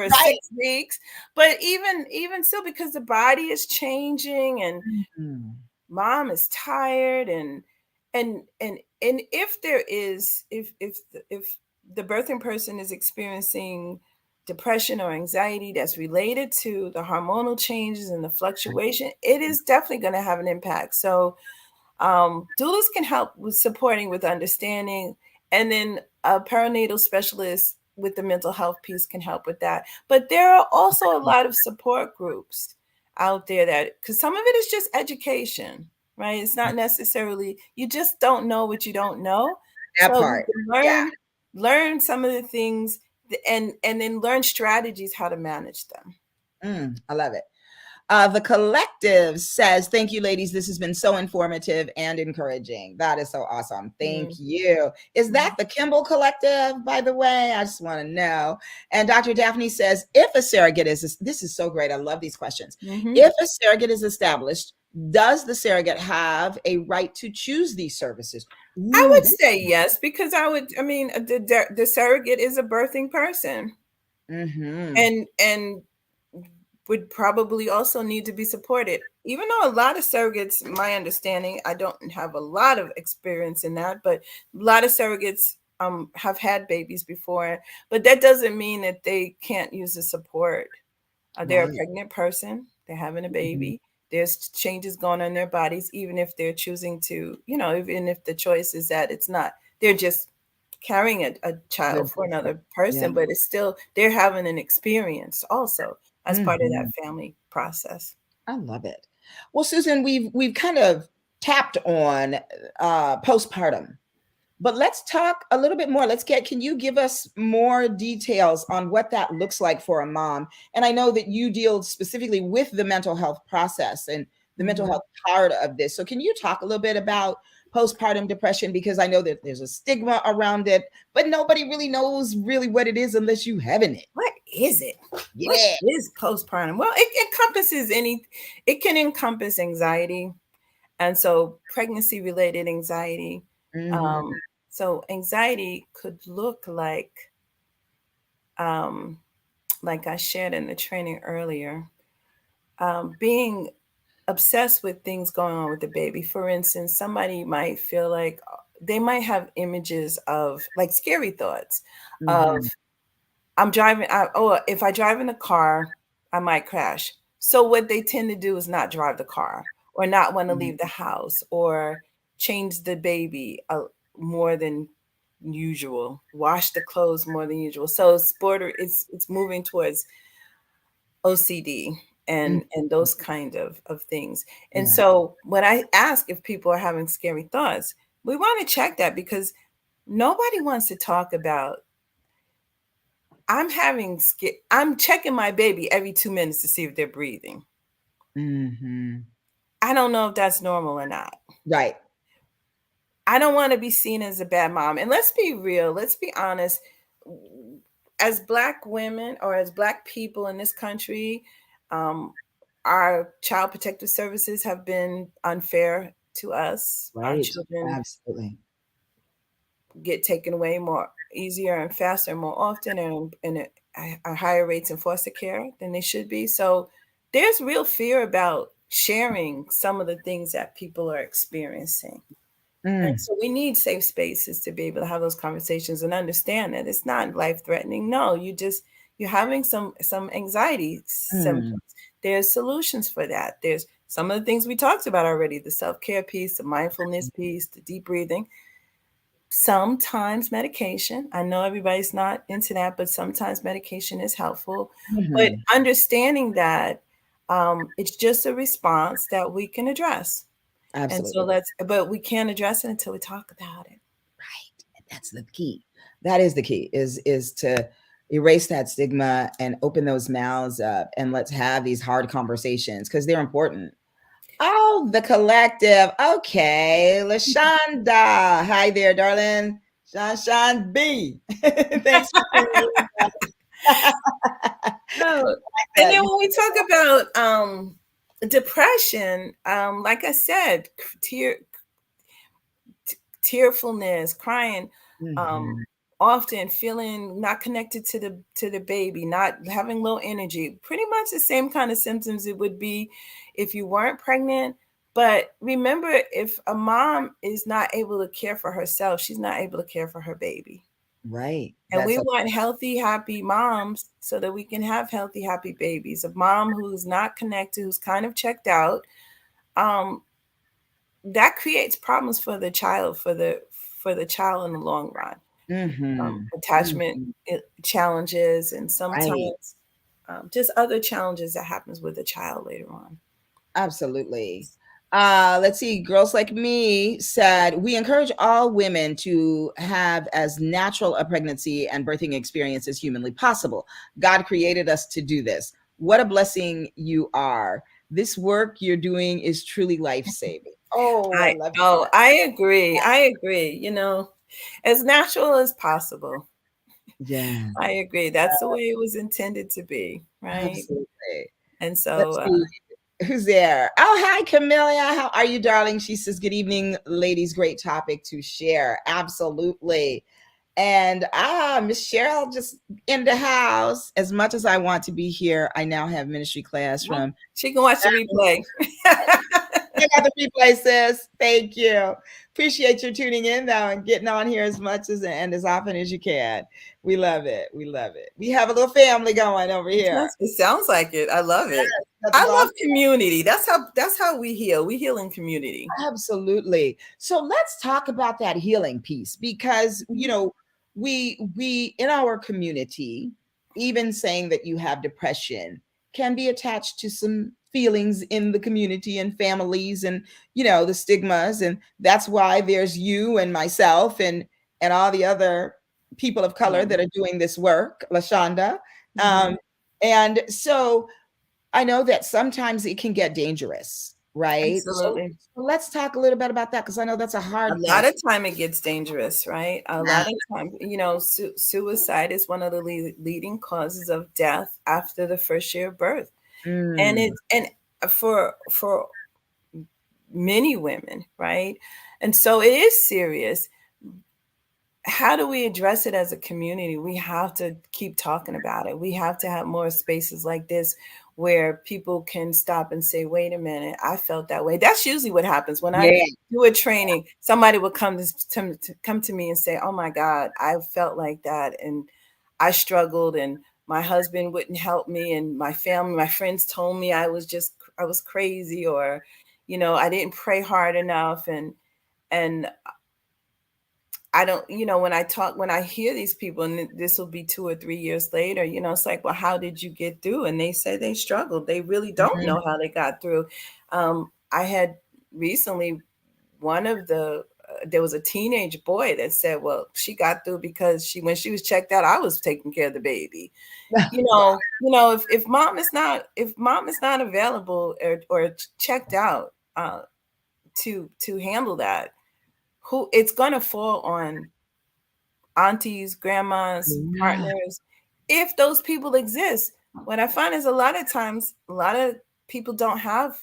6 weeks, but even still, because the body is changing, and Mhm. mom is tired, and if there is if the birthing person is experiencing depression or anxiety that's related to the hormonal changes and the fluctuation, it is definitely going to have an impact. So doulas can help with supporting with understanding, and then a perinatal specialist with the mental health piece can help with that. But there are also a lot of support groups out there, that because some of it is just education, right? It's not necessarily, you just don't know what you don't know. That So you part. can Yeah. learn some of the things, and then learn strategies how to manage them. I love it. The collective says, thank you, ladies. This has been so informative and encouraging. That is so awesome. Thank Mhm. you. Is that the Kimball Collective, by the way? I just want to know. And Dr. Daphne says, if a surrogate is, this is so great. I love these questions. Mhm. If a surrogate is established, does the surrogate have a right to choose these services? I Ooh. would say yes, because I mean, the surrogate is a birthing person, Mm-hmm. and would probably also need to be supported. Even though a lot of surrogates, my understanding, I don't have a lot of experience in that, but a lot of surrogates have had babies before, but that doesn't mean that they can't use the support. They're a Right. pregnant person, they're having a Mhm. baby, there's changes going on in their bodies, even if they're choosing to, even if the choice is that it's not, they're just carrying a They're child for different. another Yeah. person, but it's still, they're having an experience also as part of that Mhm. family process. I love it. Well, Susan, we've kind of tapped on postpartum, but let's talk a little bit more. Can you give us more details on what that looks like for a mom? And I know that you deal specifically with the mental health process and the mental Mhm. health part of this. So can you talk a little bit about postpartum depression? Because I know that there's a stigma around it, but nobody really knows really what it is unless you having it. What is it? What Yeah. is postpartum? Well, it encompasses it can encompass anxiety, and so pregnancy related anxiety. Hmm. Um, so anxiety could look um, like I shared in the training earlier, being obsessed with things going on with the baby. For instance, somebody might feel like they might have images of like scary thoughts of Hmm. I'm driving. If I drive in a car, I might crash. So what they tend to do is not drive the car, or not want to leave the house, or change the baby more than usual, wash the clothes more than usual. So it's moving towards OCD Hmm. and those kind of things. And Yeah. so when I ask if people are having scary thoughts, we want to check that, because nobody wants to talk about I'm checking my baby every 2 minutes to see if they're breathing. Hmm. I don't know if that's normal or not. Right. I don't want to be seen as a bad mom. And let's be real, let's be honest. As Black women, or as Black people in this country, um, our child protective services have been unfair to us. Our Right. children Absolutely. get taken away more easier and faster and more often, and at higher rates in foster care than they should be. So there's real fear about sharing some of the things that people are experiencing. And Mm. so we need safe spaces to be able to have those conversations and understand that it's not life threatening. No, you're having some anxiety symptoms. Mm. There's solutions for that. There's some of the things we talked about already, the self-care piece, the mindfulness piece, the deep breathing, sometimes medication. I know everybody's not into that, but sometimes medication is helpful. But Mhm. understanding that it's just a response that we can address. And so Absolutely. but we can't address it until we talk about it. Right. And that's the key. That is the key is to erase that stigma and open those mouths up and let's have these hard conversations because they're important. Oh, the collective. Okay. LaShonda. Hi there, darling. Sean B. Thanks for tuning in. Oh, and That then you- when we talk about depression, like I said, tearfulness, crying, um, Mhm. often feeling not connected to the baby, not having low energy, pretty much the same kind of symptoms it would be if you weren't pregnant. But remember, if a mom is not able to care for herself, she's not able to care for her baby. Right. And That's we a want healthy, happy moms so that we can have healthy, happy babies. A mom who's not connected, who's kind of checked out, um, that creates problems for the child, for the child in the long run. mhm. Attachment Mhm. challenges, and Right. sometimes just other challenges that happens with the child later on. Absolutely. Let's see. Girls Like Me said, we encourage all women to have as natural a pregnancy and birthing experience as humanly possible. God created us to do this. What a blessing you are. This work you're doing is truly life saving. Oh, I love that. I agree. I agree. As natural as possible. Yeah, I agree. That's the way it was intended to be, right? absolutely. And Let's so, see. Who's there? Oh, hi, Camellia. How are you, darling? She says, good evening, ladies. Great topic to share. Absolutely. And Miss Cheryl just in the house. As much as I want to be here, I now have ministry class Well, from. she can watch the replay. I got the replay, sis. Thank you. Appreciate you tuning in though and getting on here as much as and as often as you can. We love it. We love it. We have a little family going over here. It sounds like it. I love it. That's I awesome. love community. That's how we heal. We heal in community. Absolutely. So let's talk about that healing piece because Mhm. we in our community, even saying that you have depression can be attached to some feelings in the community and families and the stigmas, and that's why there's you and myself and all the other people of color Yeah. that are doing this work, Lashonda. Mhm. Um, and so I know that sometimes it can get dangerous, right? So Absolutely. let's talk a little bit about that because I know that's a A hard thing. lot of time it gets dangerous, right? A Yeah. lot of time, suicide is one of the leading causes of death after the first year of birth, and Mm, it and for many women, right? And so it is serious. How do we address it as a community? We have to keep talking about it. We have to have more spaces like this where people can stop and say, wait a minute, I felt that way. That's usually what happens when I yeah. do a training. Somebody will come to me and say, oh my God, I felt like that. And I struggled and my husband wouldn't help me. And my family, my friends told me I was crazy, or, I didn't pray hard enough. And I don't, when I hear these people, and this will be 2 or 3 years later, it's like, well, how did you get through? And they say they struggled. They really don't Mhm. know how they got through. I had recently there was a teenage boy that said, well, she got through because when she was checked out, I was taking care of the baby. Wow. If mom is not available or checked out, to handle that, who it's gonna fall on aunties, grandmas, Yeah. partners, if those people exist. What I find is a lot of times, a lot of people don't have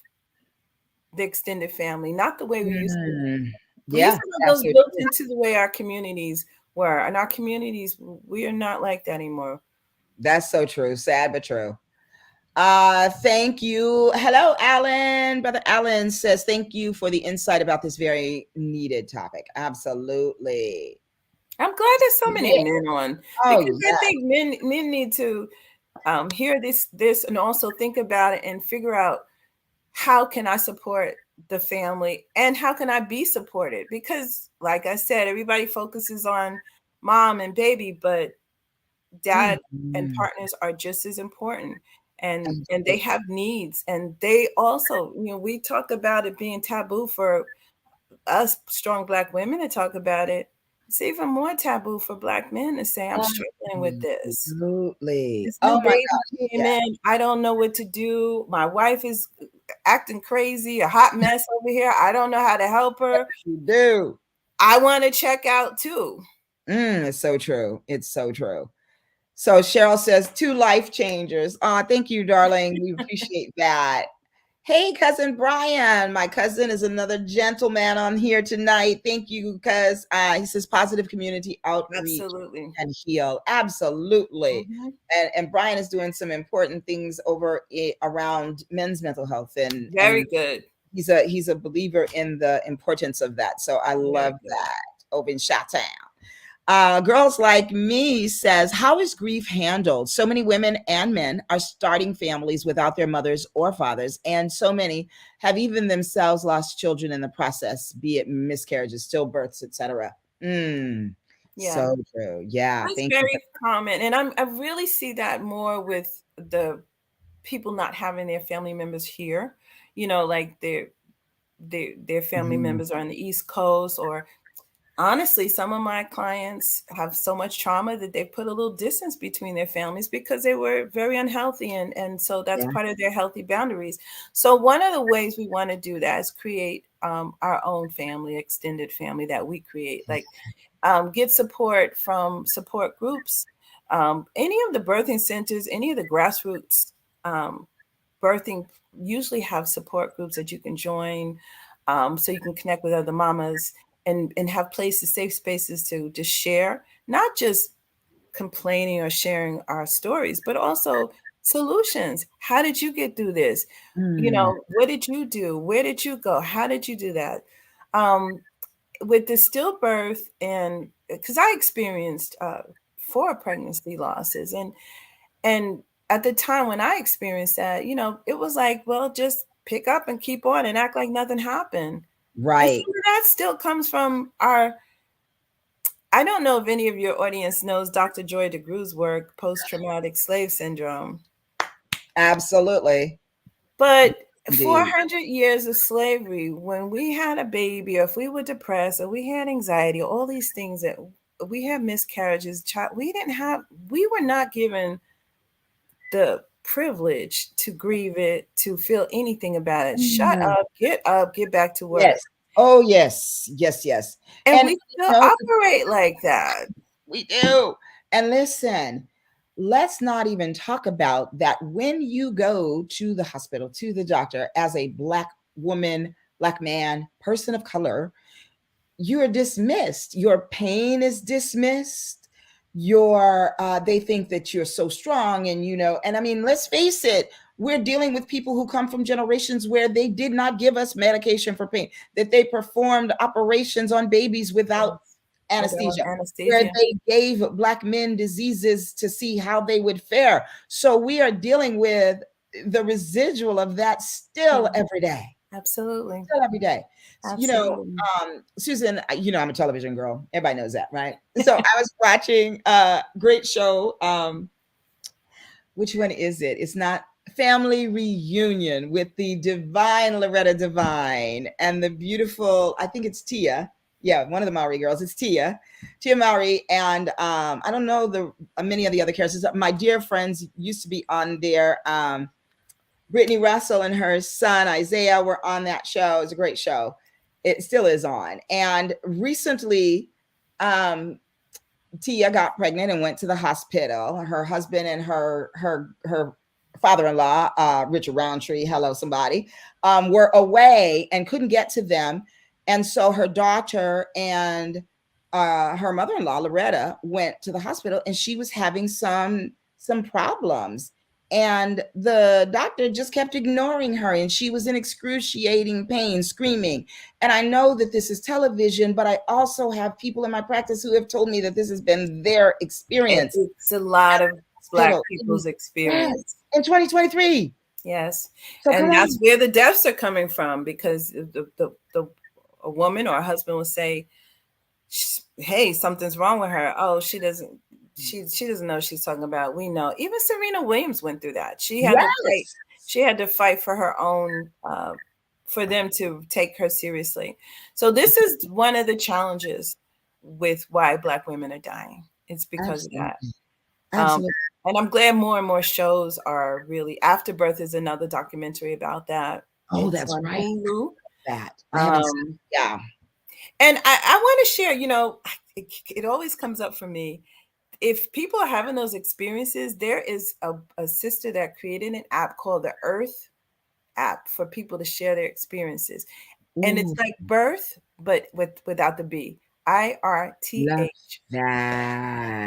the extended family, not the way we used to. Mm. We used Yeah, to have those absolutely. built into the way our communities were. And our communities, we are not like that anymore. That's so true. Sad but true. Thank you. Hello, Alan. Brother Alan says, thank you for the insight about this very needed topic. Absolutely. I'm glad there's so many Yeah. men on, Oh, because I yeah. think men need to hear this and also think about it and figure out, how can I support the family and how can I be supported? Because, like I said, everybody focuses on mom and baby, but dad and Mhm. partners are just as important. And they Absolutely. have needs, and they also, we talk about it being taboo for us strong Black women to talk about it. It's even more taboo for Black men to say, I'm struggling with this. Absolutely. This Oh new my baby gosh. came in. I don't know what to do. My wife is acting crazy, a hot mess over here. I don't know how to help her. You do. I want to check out too. It's so true. It's so true. So Cheryl says, two life changers. Thank you, darling. We appreciate that. Hey, cousin Brian. My cousin is another gentleman on here tonight. Thank you, because he says positive community outreach Absolutely. and heal. Absolutely. Hmm. And Brian is doing some important things over around men's mental health, Very and good. he's a believer in the importance of that. So I love Very good. that over in Chi-Town. Girls Like Me says, how is grief handled? So many women and men are starting families without their mothers or fathers, and so many have even themselves lost children in the process, be it miscarriages, stillbirths, etc. Yeah, So true. Yeah, that's thank you. very common, and I really see that more with the people not having their family members here. Like their family Mhm. members are on the East Coast, or honestly, some of my clients have so much trauma that they put a little distance between their families because they were very unhealthy. And so that's Yeah. part of their healthy boundaries. So one of the ways we want to do that is create our own family, extended family that we create, like get support from support groups, any of the birthing centers, any of the grassroots um, birthing usually have support groups that you can join, so you can connect with other mamas and have places, safe spaces to just share, not just complaining or sharing our stories, but also solutions. How did you get through this? Mm. What did you do? Where did you go? How did you do that? Um, with the stillbirth, and because I experienced 4 pregnancy losses, and at the time when I experienced that, it was like, well, just pick up and keep on and act like nothing happened. And Right. some of that still comes from our. I don't know if any of your audience knows Dr. Joy DeGrew's work, post-traumatic slave syndrome. Absolutely. But Indeed. 400 years of slavery, when we had a baby, or if we were depressed, or we had anxiety, all these things that we had miscarriages, we were not given the privilege to grieve it, to feel anything about it. Shut Mm. up, get back to work. Yes. Oh, yes. Yes, yes. And And we you still know, operate like that. we do. And listen, let's not even talk about that when you go to the hospital, to the doctor as a Black woman, Black man, person of color, you're dismissed. Your pain is dismissed. They think that you're so strong, and and I mean, let's face it, we're dealing with people who come from generations where they did not give us medication for pain, that they performed operations on babies without Yes. Without anesthesia, where anesthesia. they gave Black men diseases to see how they would fare. So we are dealing with the residual of that still Yeah, every day, absolutely. still every day. Absolutely. Susan, I'm a television girl. Everybody knows that, right? So I was watching a great show. Which one is it? It's not Family Reunion with the divine Loretta Devine and the beautiful, I think it's Tia. Yeah, one of the Maori girls. It's Tia Maori, and I don't know the many of the other characters. My dear friends used to be on there. Brittany Russell and her son Isaiah were on that show. It's a great show. It still is on. And recently, um, Tia got pregnant and went to the hospital. Her husband and her father-in-law, Richard Roundtree, hello somebody, were away and couldn't get to them. And so her daughter and her mother-in-law, Loretta, went to the hospital, and she was having some problems. And the doctor just kept ignoring her, and she was in excruciating pain, screaming. And I know that this is television, but I also have people in my practice who have told me that this has been their experience It's a lot of at Black the hospital. people's Yes, experience. in 2023. Yes. So come And that's on. where the deaths are coming from, because a woman or a husband will say, hey, something's wrong with her. Oh, she doesn't know what she's talking about. We know. Even Serena Williams went through that. She had to fight. Yes, She had to fight for her own, for them to take her seriously. So this is one of the challenges with why Black women are dying. It's because of that. absolutely, Um, absolutely. and I'm glad more and more shows are really. Afterbirth is another documentary about that. Oh, It's that's on right. Hulu. That I haven't. Um, Yeah, and I want to share, it always comes up for me. If people are having those experiences, there is a sister that created an app called the Earth app for people to share their experiences. And it's ooh, like birth, but without the B. love IRTH.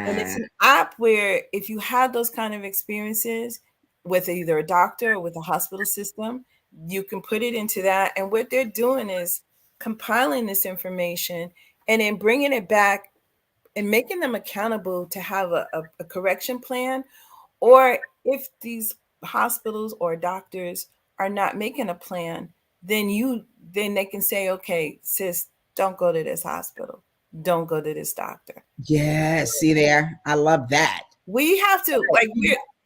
And it's that. an app where if you have those kind of experiences with either a doctor or with a hospital system, you can put it into that. And what they're doing is compiling this information and then bringing it back and making them accountable to have a correction plan. Or if these hospitals or doctors are not making a plan, then they can say, okay, sis, don't go to this hospital. Don't go to this doctor. Yes, see there. I love that. We have to, like,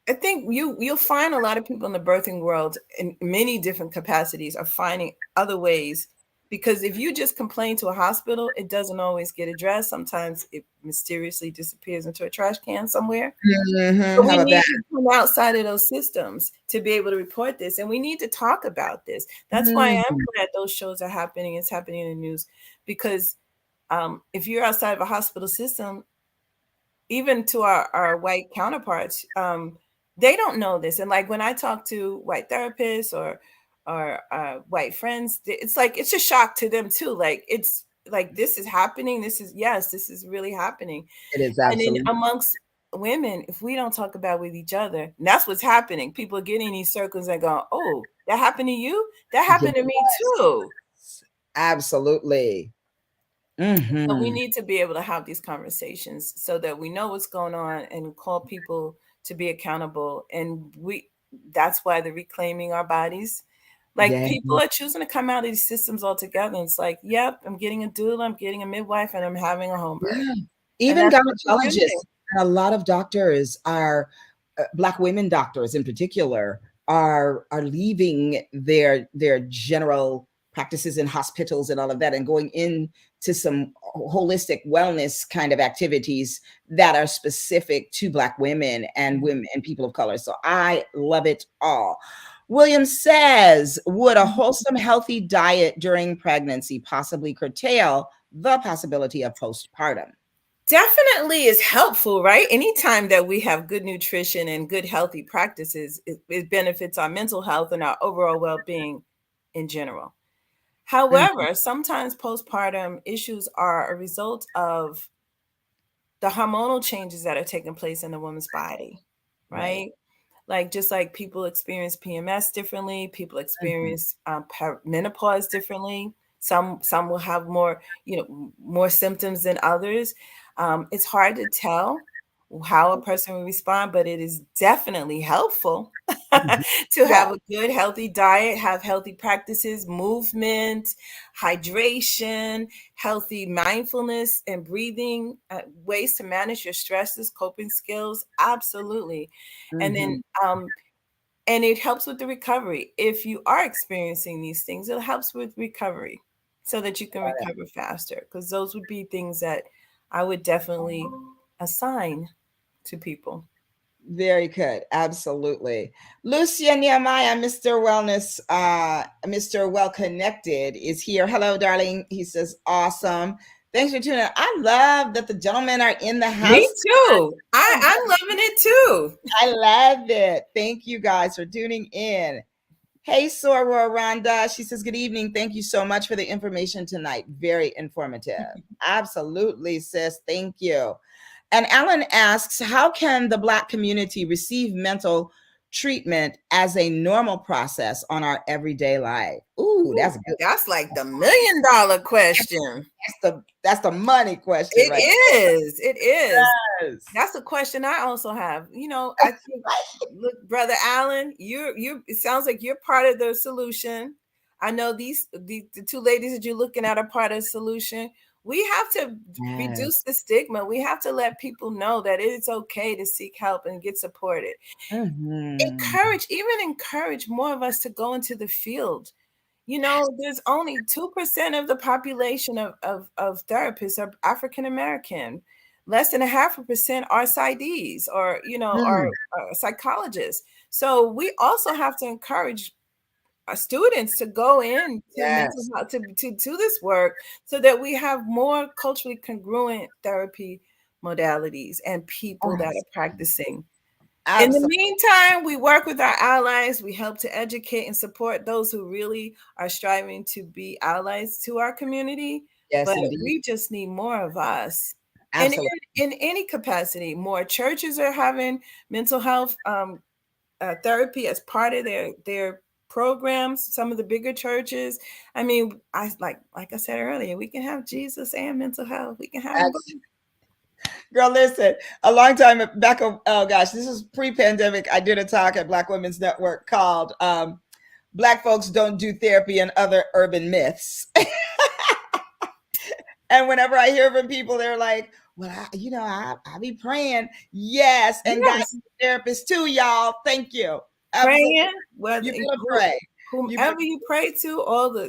I think you'll find a lot of people in the birthing world in many different capacities are finding other ways, because if you just complain to a hospital, it doesn't always get addressed. Sometimes it mysteriously disappears into a trash can somewhere. Mhm, But how we about need that? to come outside of those systems to be able to report this, and we need to talk about this. That's why I'm Mm, glad those shows are happening. It's happening in the news, because if you're outside of a hospital system, even to our white counterparts, they don't know this. And like when I talk to white therapists or white friends, it's like it's a shock to them too. Like it's like this is happening. This is yes, this is really happening. It is And then absolutely. amongst women, if we don't talk about with each other, and that's what's happening. People are getting in these circles and go, "Oh, that happened to you? That happened to me Yes, too." absolutely. So we Hmm. need to be able to have these conversations so that we know what's going on and call people to be accountable. And that's why the reclaiming our bodies. Like Yeah, people are choosing to come out of these systems altogether. And it's like, yep, I'm getting a doula, I'm getting a midwife, and I'm having a home birth. yeah. And Even that's such a good thing. gynecologists, and a lot of doctors are Black women doctors in particular are leaving their general practices in hospitals and all of that and going into some holistic wellness kind of activities that are specific to Black women and women and people of color. So I love it all. William says, would a wholesome, healthy diet during pregnancy possibly curtail the possibility of postpartum? Definitely is helpful, right? Anytime that we have good nutrition and good healthy practices, it benefits our mental health and our overall well-being in general. Mhm. However, sometimes postpartum issues are a result of the hormonal changes that are taking place in the woman's body, Right. right? Like just like people experience PMS differently, people Mhm. experience menopause differently. Some will have more, more symptoms than others. It's hard to tell how a person will respond, but it is definitely helpful Mhm. to Yeah. have a good, healthy diet, have healthy practices, movement, hydration, healthy mindfulness and breathing, ways to manage your stresses, coping skills. Absolutely. And then, Mhm. and it helps with the recovery. If you are experiencing these things, it helps with recovery so that you can recover faster. Because those would be things that I would definitely assign to people. Very good. Absolutely. Lucia Nehemiah, Mr. Wellness, Mr. Well Connected is here. Hello, darling. He says, awesome. Thanks for tuning in. I love that the gentlemen are in the Me house. too. I'm loving it too. I love it. Thank you guys for tuning in. Hey, Sora Rhonda. She says, good evening. Thank you so much for the information tonight. Very informative. Absolutely, sis. Thank you. And Alan asks, how can the Black community receive mental treatment as a normal process on our everyday life? Ooh, Ooh, that's good. that's like the $1 million question. That's the money question, It right? is. It is. Yes. That's a question I also have. I think, look, brother Allen, it sounds like you're part of the solution. I know the two ladies that you're looking at are part of the solution. We have to Yes. reduce the stigma. We have to let people know that it's okay to seek help and get supported. Mhm. Even encourage more of us to go into the field. There's only 2% of the population of therapists are African American. Less than a half a percent are PsyDs Mm. or psychologists. So we also have to encourage our students to go into mental Yes. health to this work so that we have more culturally congruent therapy modalities and people that are practicing. In the Absolutely. meantime, we work with our allies. We help to educate and support those who really are striving to be allies to our community. Yes, But indeed. we just need more of us. And Absolutely. in any capacity, more churches are having mental health therapy as part of their programs. Some of the bigger churches. I mean, like I said earlier, we can have Jesus and mental health. We can have them both. Girl, listen, a long time back, oh gosh, this was pre-pandemic. I did a talk at Black Women's Network called Black Folks Don't Do Therapy and Other Urban Myths. And whenever I hear from people, they're like, well, I be praying. Yes. And God Yes, is a therapist too, y'all. Thank you. Absolutely. praying, whether You better pray. You better whomever you pray to, all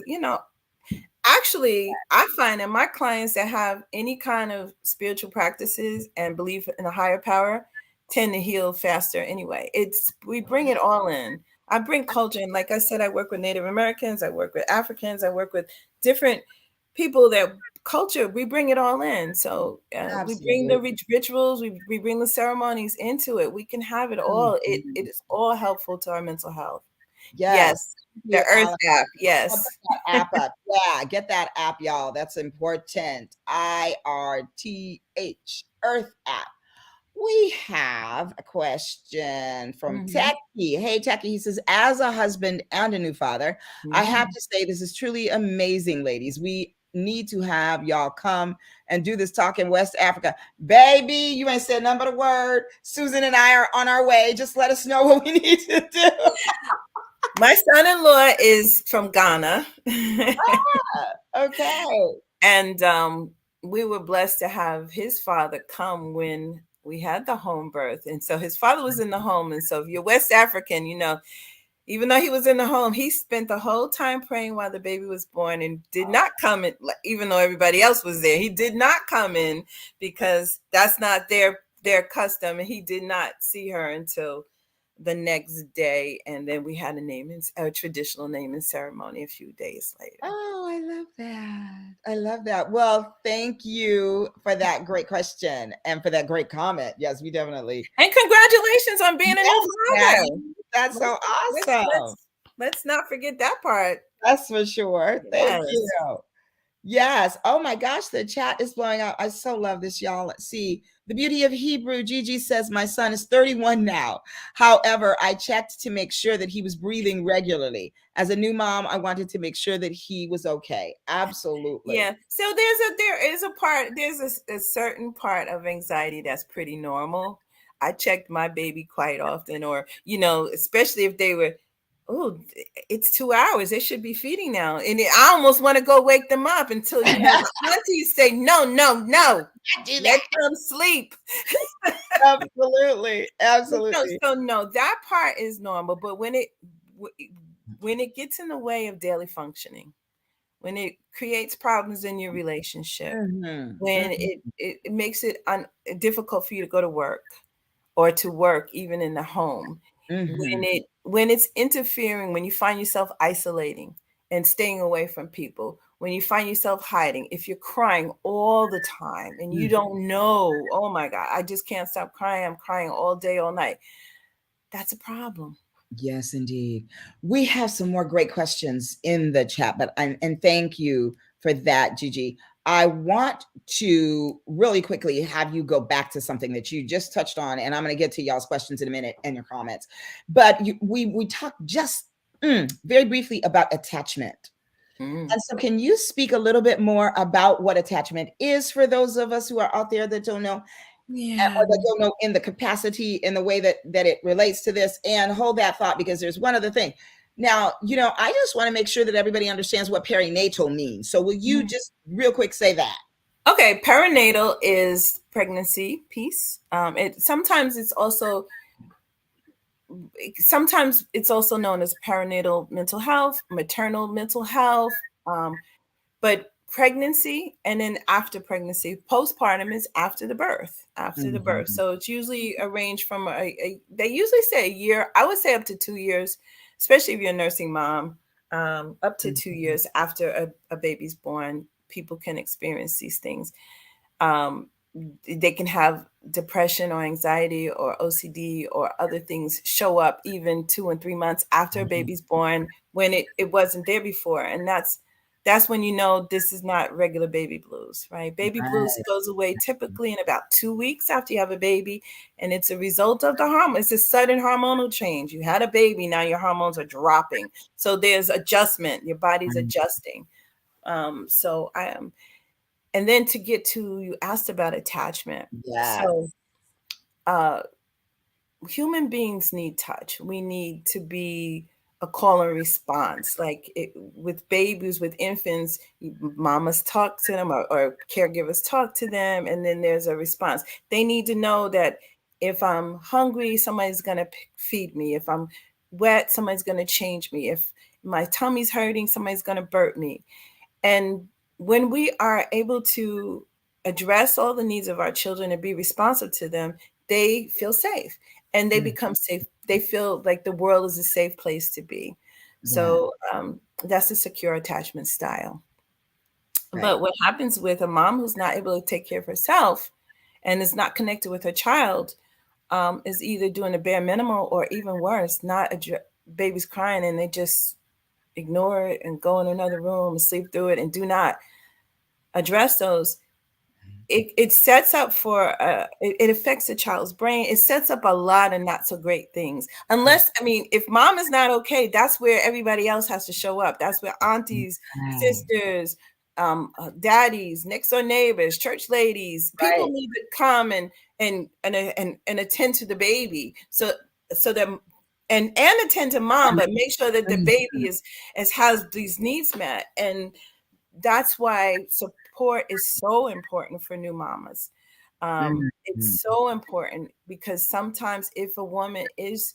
actually, I find that my clients that have any kind of spiritual practices and believe in a higher power tend to heal faster anyway. We bring it all in. I bring culture in. Like I said, I work with Native Americans, I work with Africans, I work with different people that culture, we bring it all in. So we bring the Absolutely. rituals, we bring the ceremonies into it. We can have it all. It Mhm. is all helpful to our mental health. Yes. Yes, Thank the you, Earth Alan. app. I'll put Yes. that app up. Yeah, get that app, y'all. That's important. IRTH, Earth app. We have a question from Hmm. Techie. Hey, Techie, he says, as a husband and a new father, I have Hmm. to say this is truly amazing, ladies. We need to have y'all come and do this talk in West Africa. Baby, you ain't said nothing but a word. Susan and I are on our way. Just let us know what we need to do. My son-in-law is from Ghana. Okay. And we were blessed to have his father come when we had the home birth. And so his father was in the home. And so if you're West African, even though he was in the home, he spent the whole time praying while the baby was born and did not come in, even though everybody else was there. He did not come in because that's not their custom. And he did not see her until the next day. And then we had a traditional naming ceremony a few days later. Oh, I love that. I love that. Well, thank you for that great question and for that great comment. Yes, we definitely. And congratulations on being a new Yes, father. Patty. That's Let's so let's awesome. let's let's not forget that part. That's for sure. Thank Yes. you. Yes. Oh my gosh, the chat is blowing up. I so love this, y'all. Let's see. The beauty of Hebrew. Gigi says, my son is 31 now. However, I checked to make sure that he was breathing regularly. As a new mom, I wanted to make sure that he was okay. Absolutely. Yeah. So there's a certain part of anxiety that's pretty normal. I checked my baby quite often, or especially if they were, oh, it's 2 hours. They should be feeding now, and I almost want to go wake them up until the aunties say, no, no, no, Do let that. them sleep. Absolutely. No, Absolutely. so no, that part is normal, but when it gets in the way of daily functioning, when it creates problems in your relationship, Mhm, when mhm, it makes it difficult for you to go to work or to work even in the home, mhm. when it's interfering, when you find yourself isolating and staying away from people, when you find yourself hiding, if you're crying all the time and you Mm. don't know, oh my God, I just can't stop crying, I'm crying all day, all night, that's a problem. Yes, indeed. We have some more great questions in the chat, but and thank you for that, Gigi. I want to really quickly have you go back to something that you just touched on, and I'm going to get to y'all's questions in a minute and your comments. But we talked just very briefly about attachment. Mm. And so, can you speak a little bit more about what attachment is for those of us who are out there that don't know? Yeah. Or that don't know in the capacity in the way that it relates to this, and hold that thought because there's one other thing. Now, I just want to make sure that everybody understands what perinatal means. So will you Mhm. just real quick say that? Okay, perinatal is pregnancy piece. Sometimes it's also known as perinatal mental health, maternal mental health, but pregnancy and then after pregnancy, postpartum is after the birth, after the birth. Mhm. So it's usually a range from they usually say a year. I would say up to 2 years, especially if you're a nursing mom, up to 2 years after a baby's born, people can experience these things. um, they can have depression or anxiety or OCD or other things show up even 2 and 3 months after a Mhm. baby's born when it wasn't there before. And that's when you know this is not regular baby blues, right? Baby blues Right. goes away typically in about 2 weeks after you have a baby. And it's a result of the hormone. It's a sudden hormonal change. You had a baby, now your hormones are dropping. So there's adjustment. Your body's Mhm. adjusting. So I am and then to get to you asked about attachment. Yes. So uh human beings need touch. We need to be a call and response. With babies, with infants, mamas talk to them, or caregivers talk to them, and then there's a response. They need to know that if I'm hungry, somebody's going to feed me. If I'm wet, somebody's going to change me. If my tummy's hurting, somebody's going to burp me. And when we are able to address all the needs of our children and be responsive to them, they feel safe and they Mm. become safe. They feel like the world is a safe place to be. Yeah. So that's a secure attachment style. But Right. what happens with a mom who's not able to take care of herself and is not connected with her child, is either doing the bare minimum or even worse, not baby's crying and they just ignore it and go in another room and sleep through it and do not address those. It sets up for it affects the child's brain. It sets up a lot of not so great things. Unless, I mean, if mom is not okay, that's where everybody else has to show up. That's where aunties, Right. sisters, daddies, next door neighbors, church ladies, people Right. need to come and attend to the baby. So that and attend to mom, but make sure that the baby has these needs met. And that's why support is so important for new mamas. Mhm. It's so important because sometimes if a woman is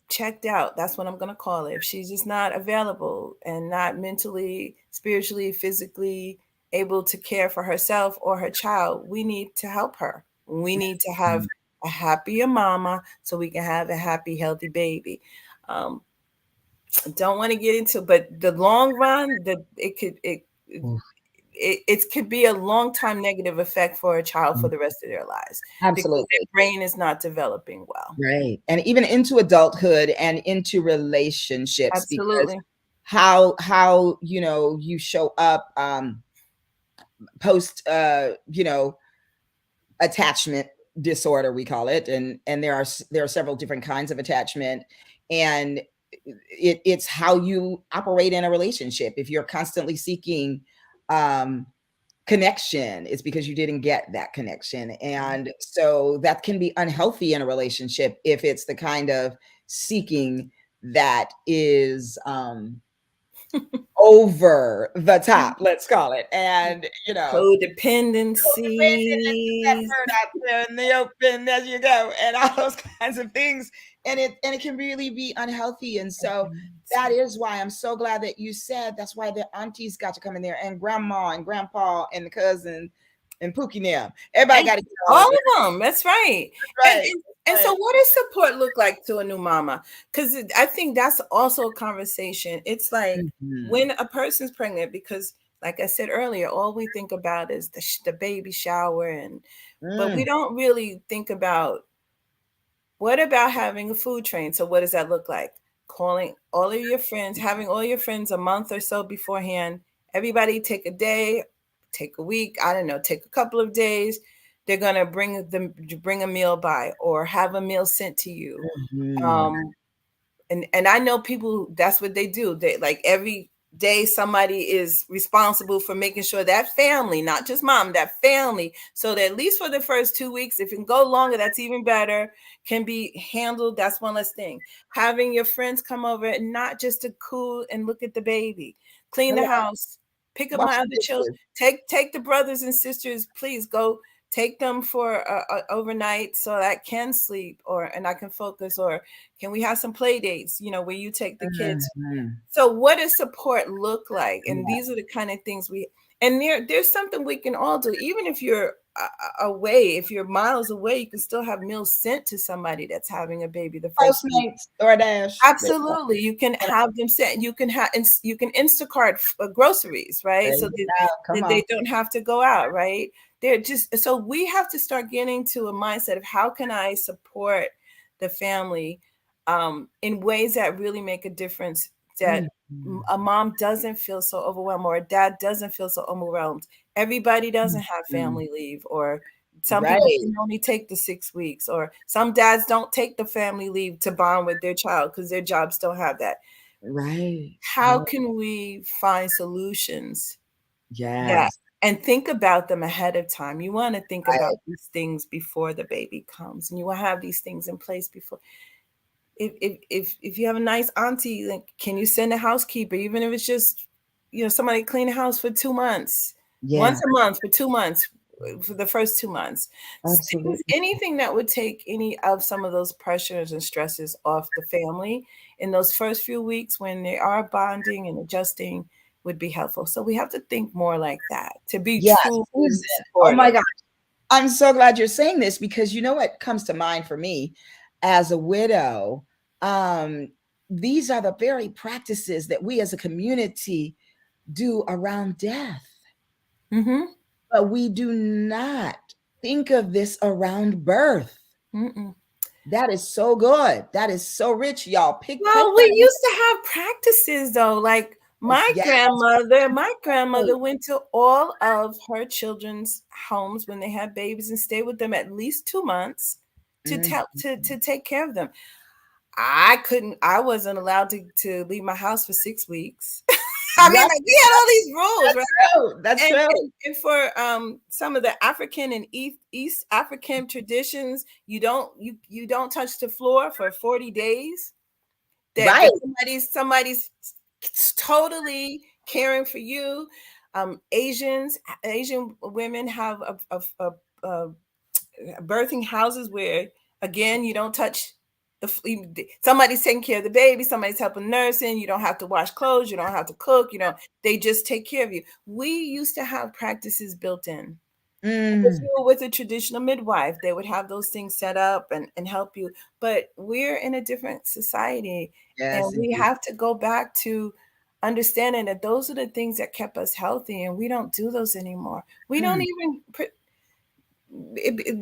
checked out, that's what I'm going to call it. If she's just not available and not mentally, spiritually, physically able to care for herself or her child, we need to help her. We need to have a happier mama so we can have a happy, healthy baby. Um, don't want to get into, but the long run, that Oof. it could be a long time negative effect for a child for the rest of their lives because their Absolutely. brain is not developing well. Right. And even into adulthood and into relationships, because Absolutely. how you show up post attachment disorder, we call it, and there are several different kinds of attachment, and it's how you operate in a relationship. If you're constantly seeking um connection, it's because you didn't get that connection, and so that can be unhealthy in a relationship if it's the kind of seeking that is over the top, let's call it. And dependent, let's get that Codependency. word out there in the open as you go, and all those kinds of things. And it can really be unhealthy. And so that is why I'm so glad that you said that's why the aunties got to come in there, and grandma and grandpa and the cousin and Pookie now. Everybody And got to get all all up in. of them. That's right. That's And right. and, and so, Right. what does support look like to a new mama? Because I think that's also a conversation. It's like Mhm. when a person's pregnant, because, like I said earlier, all we think about is the baby shower, but we Mm. don't really think about what about having a food train. So, what does that look like? Calling all of your friends, having all your friends a month or so beforehand. Everybody take a day, take a week, I don't know, take a couple of days. They're gonna bring a meal by or have a meal sent to you. Mhm. Um, and I know people that's what they do. They like every day somebody is responsible for making sure that family, not just mom, that family, so that at least for the first 2 weeks, if it can go longer, that's even better, can be handled. That's one less thing. Having your friends come over and not just to cool and look at the baby, clean the Hello. house, pick up Wash my the other children, dishes. take the brothers and sisters, please go take them for overnight so I can sleep or and I can focus, or can we have some play dates, where you take the kids. Mhm. So what does support look like? And Yeah. these are the kind of things and there's something we can all do. Even if you're away, if you're miles away, you can still have meals sent to somebody that's having a baby the first week. Postmates, DoorDash. There you go. Absolutely. You can have them sent. You can Instacart groceries, right? There So you go. Come that on. they don't have to go out, right? They're just so we have to start getting to a mindset of how can I support the family in ways that really make a difference, that Mhm. a mom doesn't feel so overwhelmed or a dad doesn't feel so overwhelmed. Everybody doesn't have Mhm. family leave, or some people Right. can only take the 6 weeks, or some dads don't take the family leave to bond with their child because their jobs don't have that. Right. How Right. can we find solutions that Yes. and think about them ahead of time? You want to think about Right. these things before the baby comes, and you want to have these things in place before. If you have a nice auntie, like, can you send a housekeeper, even if it's just somebody clean the house for 2 months, once Yeah. a month for 2 months, for the first 2 months. Absolutely. Anything that would take any of some of those pressures and stresses off the family in those first few weeks when they are bonding and adjusting would be helpful. So we have to think more like that to be Yes, truly Susan. Oh my supportive. God. I'm so glad you're saying this, because you know what comes to mind for me as a widow? Um, these are the very practices that we as a community do around death, Mm-hmm. but we do not think of this around birth. Mm-mm. That is so good. That is so rich, y'all. Put Well, we that in. used to have practices though. Like Yes. my grandmother went to all of her children's homes when they had babies and stayed with them at least 2 months to Mhm. to take care of them. I wasn't allowed to leave my house for 6 weeks. I mean, Yep, like we had all these rules, that's right? true. That's And, true. and for some of the African and East African traditions, you don't touch the floor for 40 days. That Right. somebody's totally caring for you. Asian women have a birthing houses where, again, you don't touch somebody's taking care of the baby, somebody's helping nursing, you don't have to wash clothes, you don't have to cook, they just take care of you. We used to have practices built in. If Mm. you were with a traditional midwife, they would have those things set up and help you. But we're in a different society, Yes, and we indeed. have to go back to understanding that those are the things that kept us healthy, and we don't do those anymore. We don't Mm. even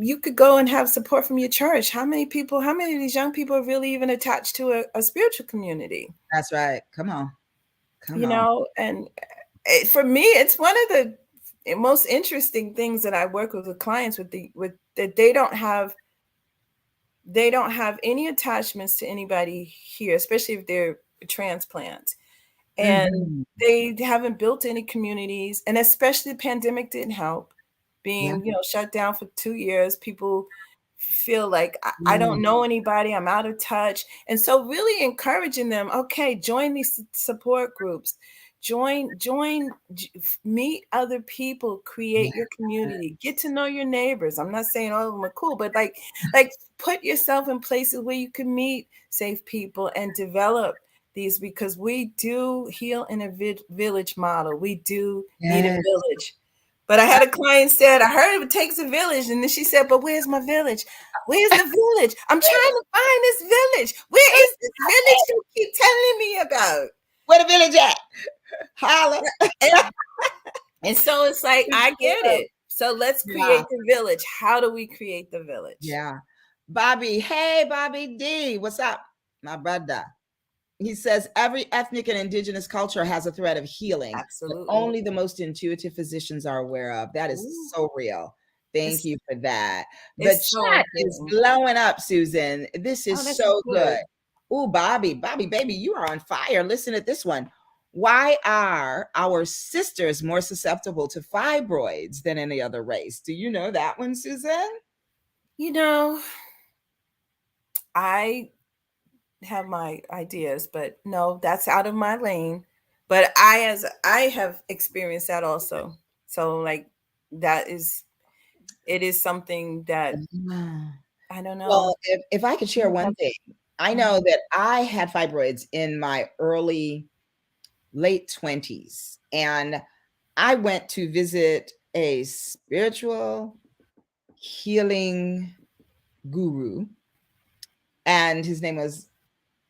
you could go and have support from your church. How many of these young people are really even attached to a spiritual community? That's right. Come on. Come You on. know, and for me, it's one of the most interesting things that I work with clients with that they don't have any attachments to anybody here, especially if they're transplants, and Mhm. they haven't built any communities, and especially the pandemic didn't help. Yeah. Being shut down for 2 years, people feel like I Mm. don't know anybody, I'm out of touch. And so really encouraging them, okay, join these support groups, meet other people, Yeah. create your community, get to know your neighbors. I'm not saying all of them are cool, but like put yourself in places where you can meet safe people and develop these, because we do heal in a village model. We do need a Yes. village. But I had a client said, I heard it takes a village. And then she said, but where's my village? Where's the village? I'm trying to find this village. Where is this village you keep telling me about? Where the village at? Holla. And, and so it's like, I get it. So let's Yeah. create the village. How do we create the village? Yeah. Bobby. Hey, Bobby D. What's up? My brother. He says every ethnic and indigenous culture has a thread of healing that Absolutely. only the most intuitive physicians are aware of. That is Ooh, so real. Thank it's you for that. The it's so chat is important. blowing up, Susan. This Oh, is that's so good. good. Oh, Bobby, baby, you are on fire. Listen to this one. Why are our sisters more susceptible to fibroids than any other race? Do you know that one, Susan? You know, I have my ideas, but no, that's out of my lane. But I have experienced that also. So like that is it is something that Ah. I don't know. Well, if I could share one thing, I know Mhm. that I had fibroids in my late 20s, and I went to visit a spiritual healing guru, and his name was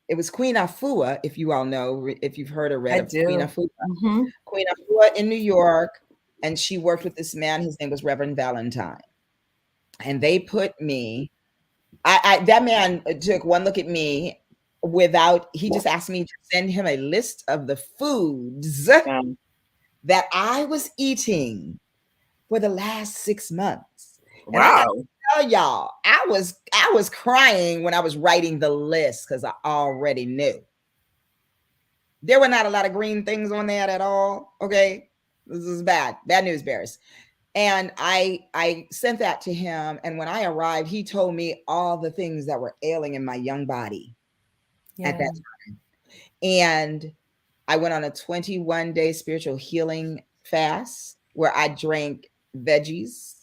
it was Queen Afua, if you all know, if you've heard or read I of Queen do. Afua. Hmm. Queen Afua in New York, and she worked with this man. His name was Reverend Valentine, and they put me I that man took one look at me without he just asked me to send him a list of the foods Yeah. that I was eating for the last 6 months. And I got Wow. to tell y'all, I was crying when I was writing the list because I already knew. There were not a lot of green things on that at all. Okay. This is bad. Bad news bears. And I sent that to him. And when I arrived, he told me all the things that were ailing in my young body at Yeah. that time. And I went on a 21-day spiritual healing fast where I drank veggies.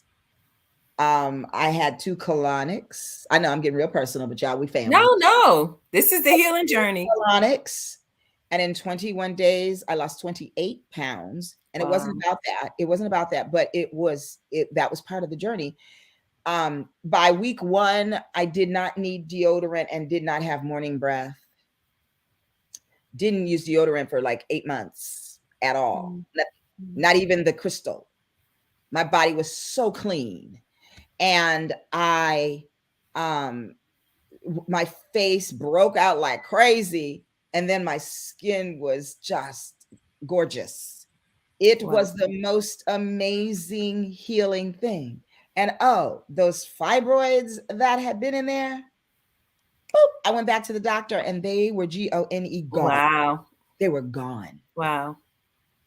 I had 2 colonics. I know I'm getting real personal, but y'all, we No, family. no. This is the healing journey. Colonics. And in 21 days, I lost 28 pounds. And it wasn't Wow. about that. It wasn't about that, but that was part of the journey. By week 1, I did not need deodorant and did not have morning breath. Didn't use deodorant for like 8 months at all. Mhm. Not even the crystal. My body was so clean. And um, my face broke out like crazy. And then my skin was just gorgeous. It Wow. was the most amazing healing thing. And oh, those fibroids that had been in there, boop, I went back to the doctor and they were gone. Wow. They were gone. Wow.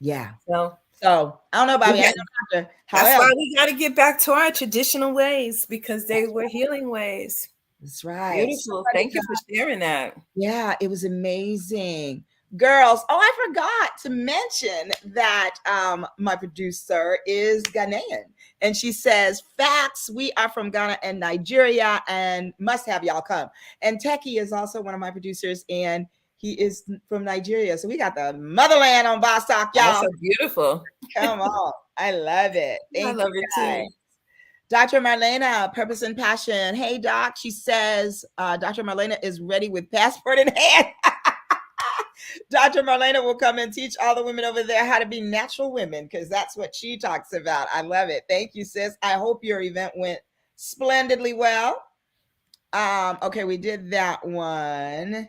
Yeah. So So I don't know, we Bobby. I got, ain't no doctor. that's why However, we got to get back to our traditional ways because they were healing ways. that's right. Beautiful. Somebody Thank you for sharing that. Yeah, it was amazing. Girls, oh, I forgot to mention that my producer is Ghanaian. And she says, facts, we are from Ghana and Nigeria and must have y'all come. And Techie is also one of my producers and he is from Nigeria. So we got the motherland on Boss Talk, That's y'all. so beautiful. Come on. I love it. I Thank you, love it guys. too. Dr. Marlena, Purpose and Passion. Hey, Doc. She says Dr. Marlena is ready with passport in hand. Dr. Marlena will come and teach all the women over there how to be natural women because that's what she talks about. I love it. Thank you, sis. I hope your event went splendidly well. Okay, we did that one.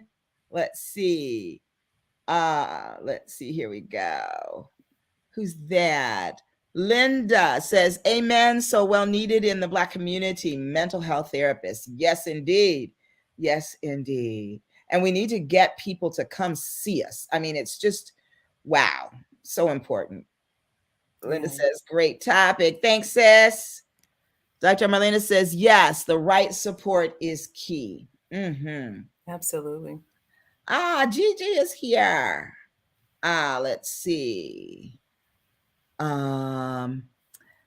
Let's see. Let's see. Here we go. Who's that? Linda says, amen. So well needed in the Black community. Mental health therapists. Yes, indeed. Yes, indeed. And we need to get people to come see us. I mean, it's just, wow, so important. Linda Yeah. says, great topic. Thanks, sis. Dr. Marlena says, yes, the right support is key. Mm-hmm. Absolutely. Gigi is here. Let's see. Um,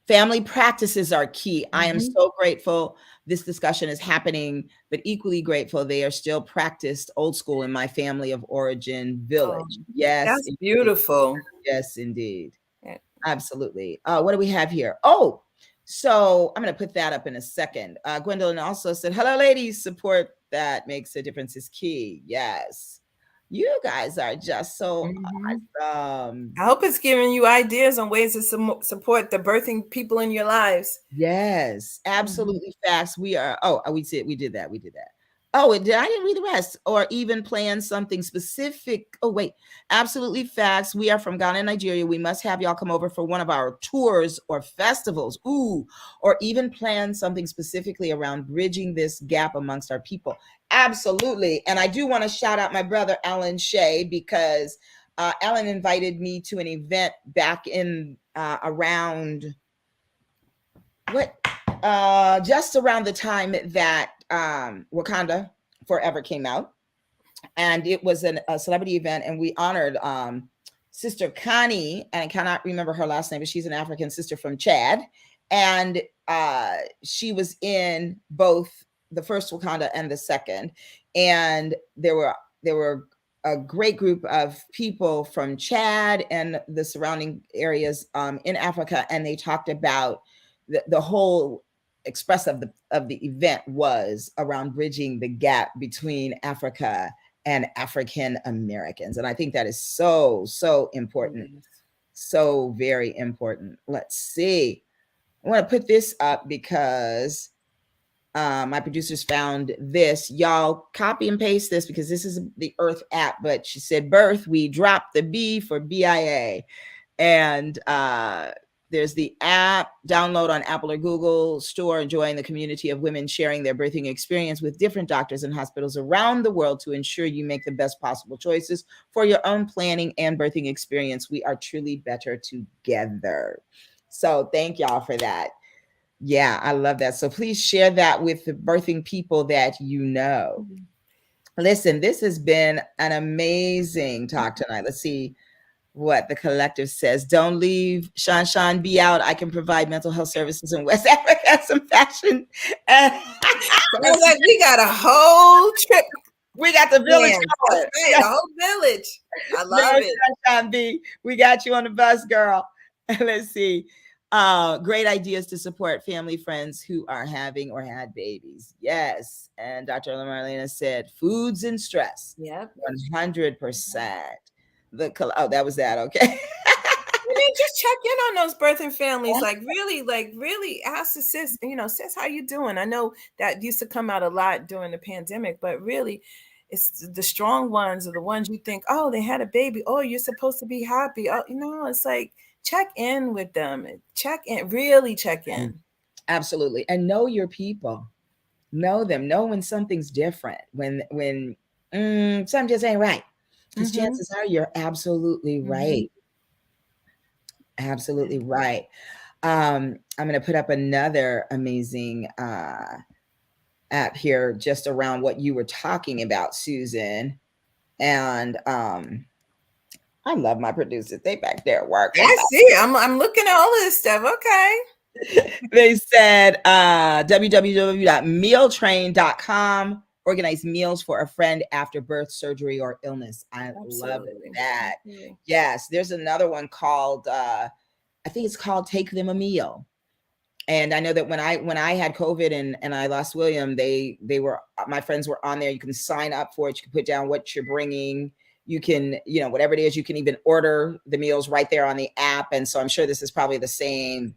Family practices are key. I am Mhm. so grateful this discussion is happening, but equally grateful they are still practiced old school in my family of origin village. Yes, That's indeed. beautiful. Yes, indeed. Yeah. Absolutely. What do we have here? Oh, so I'm going to put that up in a second. Gwendolyn also said, hello, ladies. Support that makes a difference is key. Yes. You guys are just so Mhm. awesome. I hope it's giving you ideas on ways to support the birthing people in your lives. Yes, Mhm. absolutely facts. We are we did that. We did that. Oh, and I didn't read the rest or even plan something specific. Oh, wait. Absolutely facts. We are from Ghana and Nigeria. We must have y'all come over for one of our tours or festivals. Ooh, or even plan something specifically around bridging this gap amongst our people. Absolutely. And I do want to shout out my brother, Alan Shea, because Alan invited me to an event back in around what just around the time that Wakanda Forever came out, and it was a celebrity event, and we honored Sister Connie, and I cannot remember her last name, but she's an African sister from Chad, and she was in both the first Wakanda and the second, and there were a great group of people from Chad and the surrounding areas in Africa, and they talked about the whole express of the event was around bridging the gap between Africa and African Americans. And I think that is so, so important. Yes. So very important. Let's see. I want to put this up because my producers found this. Y'all copy and paste this because this is the Earth app. But she said, birth, we dropped the B for BIA. And there's the app, download on Apple or Google Store, enjoying the community of women sharing their birthing experience with different doctors and hospitals around the world to ensure you make the best possible choices for your own planning and birthing experience. We are truly better together. So thank y'all for that. Yeah, I love that. So please share that with the birthing people that you know. Mhm. Listen, this has been an amazing talk tonight. Let's see what the collective says. Don't leave. Sean, be out. I can provide mental health services in West Africa, some fashion. And Sounds like we got a whole trip we got the village planned. That's going. right, the whole village. I No, love it. Sean B. We got you on the bus, girl. Let's see. Great ideas to support family friends who are having or had babies. Yes. And Dr. Marlena said, foods and stress. Yep. 100%. Oh, that was that. Okay. And then just check in on those birthing families, like really ask the sis, sis, how you doing? I know that used to come out a lot during the pandemic, but really it's the strong ones are the ones you think, oh, they had a baby. Oh, you're supposed to be happy. Oh, it's like check in with them. Check in, really check in. Absolutely. And know your people. Know them. Know when something's different. When something just ain't right. Because Mm-hmm. chances are you're absolutely Mm-hmm. right. Absolutely right. I'm going to put up another amazing app here just around what you were talking about, Susan. And I love my producers. They back there working. I see. I'm looking at all of this stuff. Okay. They said www.mealtrain.com, organize meals for a friend after birth, surgery, or illness. I love Absolutely. that. Absolutely. Yes, there's another one called I think it's called Take Them a Meal. And I know that when I had COVID and I lost William, they were, my friends were on there. You can sign up for it. You can put down what you're bringing. You can, whatever it is, you can even order the meals right there on the app. And so I'm sure this is probably the same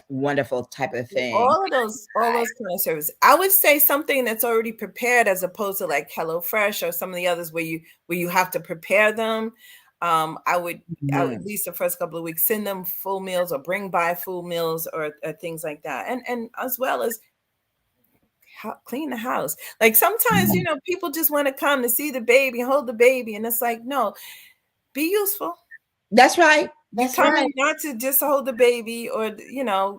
wonderful type of thing. All those kind of services. I would say something that's already prepared as opposed to like HelloFresh or some of the others where you have to prepare them. I would at Mhm. least the first couple of weeks send them full meals or bring by full meals or things like that. And as well as clean the house. Like sometimes, Mhm. people just want to come to see the baby, hold the baby, and it's like, no, be useful. That's right. You That's right. coming not to just hold the baby or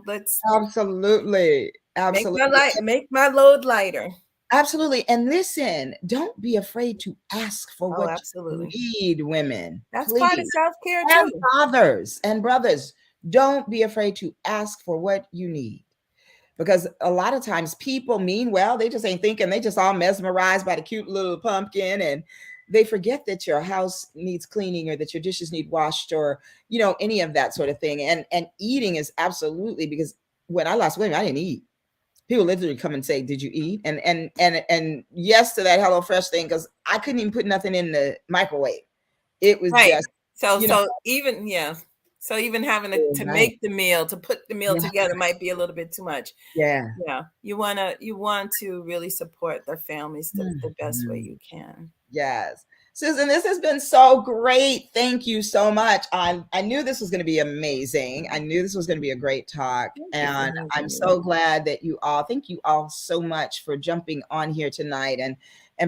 let's Absolutely. Absolutely. make my load lighter. Absolutely. And listen, don't be afraid to ask for Oh, what you absolutely. need, women. That's part of Please. self-care And too. fathers and brothers, don't be afraid to ask for what you need. Because a lot of times people mean well, they just ain't thinking, they just all mesmerized by the cute little pumpkin, and they forget that your house needs cleaning or that your dishes need washed, or any of that sort of thing. And eating is absolutely, because when I lost William, I didn't eat. People literally come and say, "Did you eat?" And yes to that HelloFresh thing, because I couldn't even put nothing in the microwave. It was Right. just, So you know, so even yeah. So even having to right. make the meal, to put the meal Yeah, together might be a little bit too much. yeah. Yeah. You want to really support the families the best way Mhm. you can. Yes. Susan, this has been so great. Thank you so much. I knew this was going to be amazing. I knew this was going to be a great talk. Thank you for And I'm having me. so glad that thank you all so much for jumping on here tonight and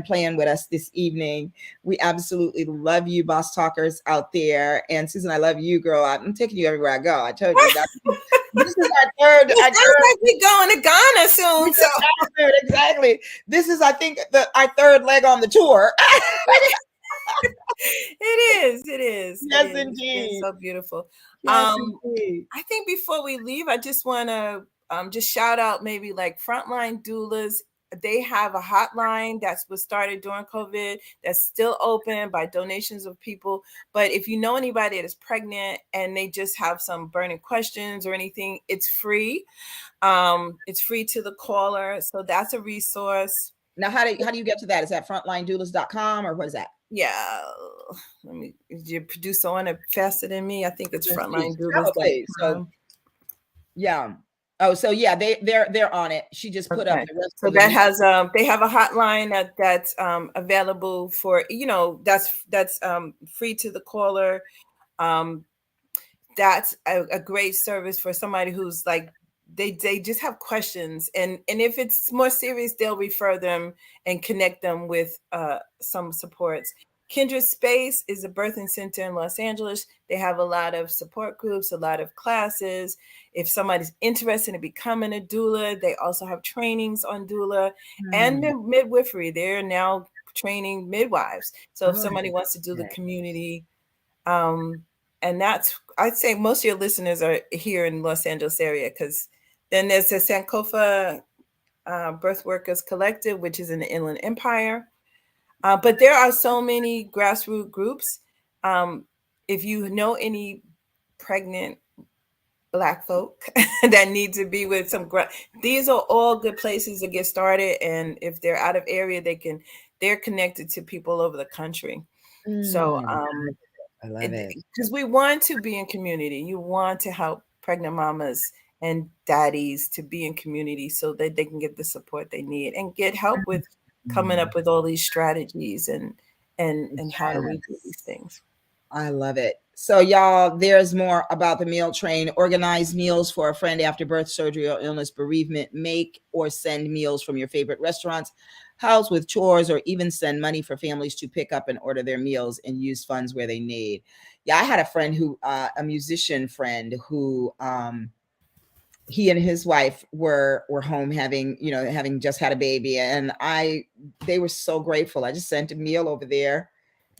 playing with us this evening. We absolutely love you, boss talkers out there. And Susan, I love you, girl. I'm taking you everywhere I go. I told you that. This is It our sounds third like we're going to Ghana soon. So exactly. This is, I think, our third leg on the tour. it is. It is. It Yes, is. It's been indeed. so beautiful. Yes, Um, indeed. I think before we leave, I just want to just shout out maybe like frontline doulas. They have a hotline that was started during COVID that's still open by donations of people. But if you know anybody that is pregnant and they just have some burning questions or anything, it's free. It's free to the caller. So that's a resource. Now, how do you get to that? Is that frontlinedoulas.com or what is that? Yeah. Let me, is your producer on it faster than me? I think it's Probably. So frontlinedoulas.com. yeah. Oh, so yeah, they're on it. She just put up Okay. the rest So of the that link. has they have a hotline that's available for that's free to the caller. Um that's a great service for somebody who's like they just have questions, and if it's more serious they'll refer them and connect them with some supports. Kindred Space is a birthing center in Los Angeles. They have a lot of support groups, a lot of classes. If somebody's interested in becoming a doula, they also have trainings on doula and Hmm. midwifery. They're now training midwives, so if Oh, somebody wants to do the okay. community, um, and that's, I'd say most of your listeners are here in Los Angeles area, because then there's the Sankofa Birth Workers Collective, which is in the Inland Empire. But there are so many grassroots groups. Um, if you know any pregnant Black folk that need to be with these are all good places to get started. And if they're out of area, they're connected to people over the country. So Mm. I love it. Because we want to be in community. You want to help pregnant mamas and daddies to be in community so that they can get the support they need and get help with coming Mm. up with all these strategies and how do we do these Yes. things. I love it. So, y'all, there's more about the meal train. Organize meals for a friend after birth, surgery, or illness, bereavement. Make or send meals from your favorite restaurants. House with chores, or even send money for families to pick up and order their meals and use funds where they need. Yeah, I had a friend who, a musician friend who, he and his wife were home having, having just had a baby, and they were so grateful. I just sent a meal over there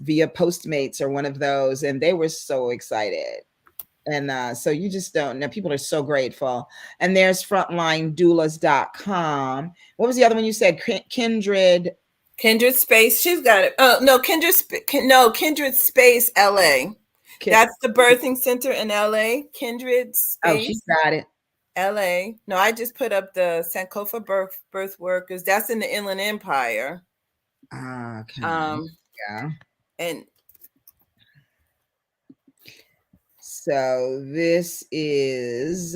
via Postmates or one of those, and they were so excited. And so you just don't know, people are so grateful. And there's frontlinedoulas.com. What was the other one you said? Kindred. Kindred Space, she's got it. Oh no, Kindred Space LA. That's the birthing center in LA. Kindred Oh, she Space got it. LA. No, I just put up the Sankofa birth workers. That's in the Inland Empire. Okay. Um, Yeah. and So this is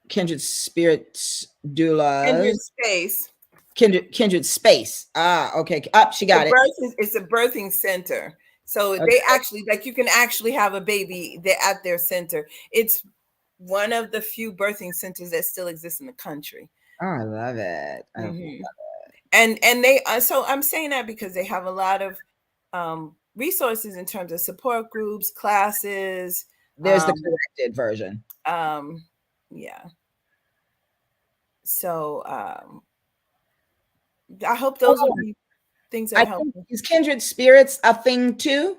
Kindred Spirits Kindred Doulas. Space. Kindred Space. Okay. Up, she got it. It's a birthing center. So Okay. they actually, like, you can actually have a baby at their center. It's one of the few birthing centers that still exist in the country. Oh, I love it. Mm-hmm. And they so I'm saying that because they have a lot of resources in terms of support groups, classes. There's the corrected version. Yeah. So I hope those will be things that I help. think, is Kindred Spirits a thing too?